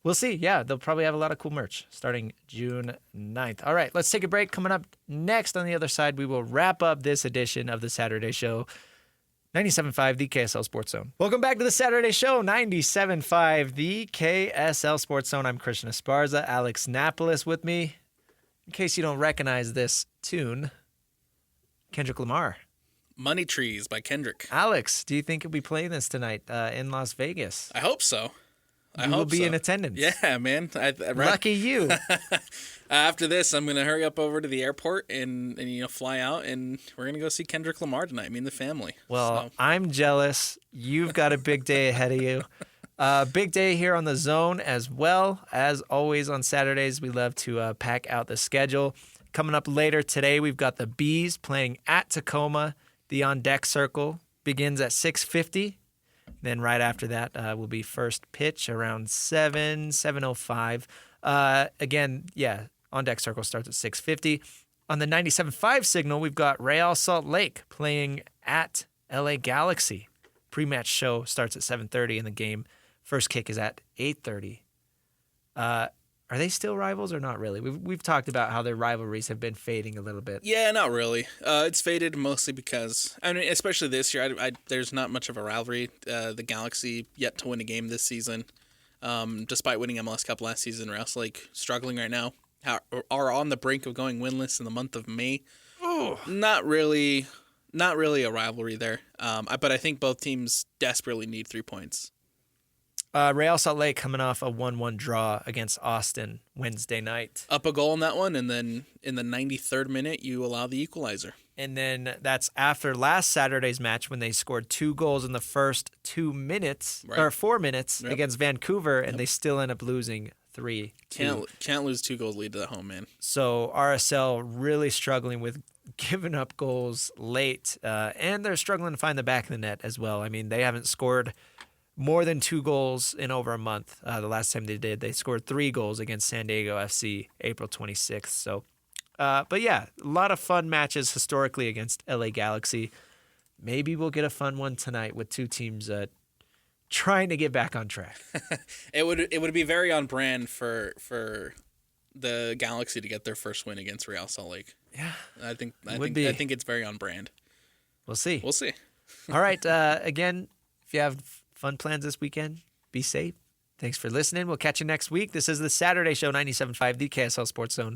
We'll see. Yeah, they'll probably have a lot of cool merch starting June 9th. All right, let's take a break. Coming up next on the other side, we will wrap up this edition of the Saturday Show. 97.5, the KSL Sports Zone. Welcome back to the Saturday Show, 97.5, the KSL Sports Zone. I'm Christian Esparza, Alex Napoles with me. In case you don't recognize this tune, Kendrick Lamar. Money Trees by Kendrick. Alex, do you think you'll be playing this tonight in Las Vegas? I hope so. You will be in attendance. Yeah, man. Lucky you. After this, I'm going to hurry up over to the airport and fly out, and we're going to go see Kendrick Lamar tonight, me and the family. Well, I'm jealous. You've got a big day ahead of you. Big day here on the Zone as well. As always on Saturdays, we love to pack out the schedule. Coming up later today, we've got the Bees playing at Tacoma. The On Deck Circle begins at 6:50. Then right after that will be first pitch around 7:05. Again, On Deck Circle starts at 6:50. On the 97.5 signal, we've got Real Salt Lake playing at LA Galaxy. Pre-match show starts at 7:30 in the game. First kick is at 8:30. Are they still rivals or not really? We've talked about how their rivalries have been fading a little bit. Yeah, not really. It's faded mostly because, I mean, especially this year, there's not much of a rivalry. The Galaxy yet to win a game this season, despite winning MLS Cup last season. Real Salt Lake struggling right now, are on the brink of going winless in the month of May. Oh, not really a rivalry there. But I think both teams desperately need 3 points. Real Salt Lake coming off a 1-1 draw against Austin Wednesday night. Up a goal in that one, and then in the 93rd minute, you allow the equalizer. And then that's after last Saturday's match when they scored 2 goals in the first 2 minutes, or 4 minutes against Vancouver, and they still end up losing 3-2. Can't lose 2 goals lead to the home, man. So RSL really struggling with giving up goals late, and they're struggling to find the back of the net as well. I mean, they haven't scored more than 2 goals in over a month. The last time they did, they scored 3 goals against San Diego FC April 26th. So, but yeah, a lot of fun matches historically against LA Galaxy. Maybe we'll get a fun one tonight with 2 teams trying to get back on track. It would be very on brand for the Galaxy to get their first win against Real Salt Lake. Yeah, I think it's very on brand. We'll see. All right. Again, if you have fun plans this weekend, be safe. Thanks for listening. We'll catch you next week. This is the Saturday Show, 97.5, the KSL Sports Zone.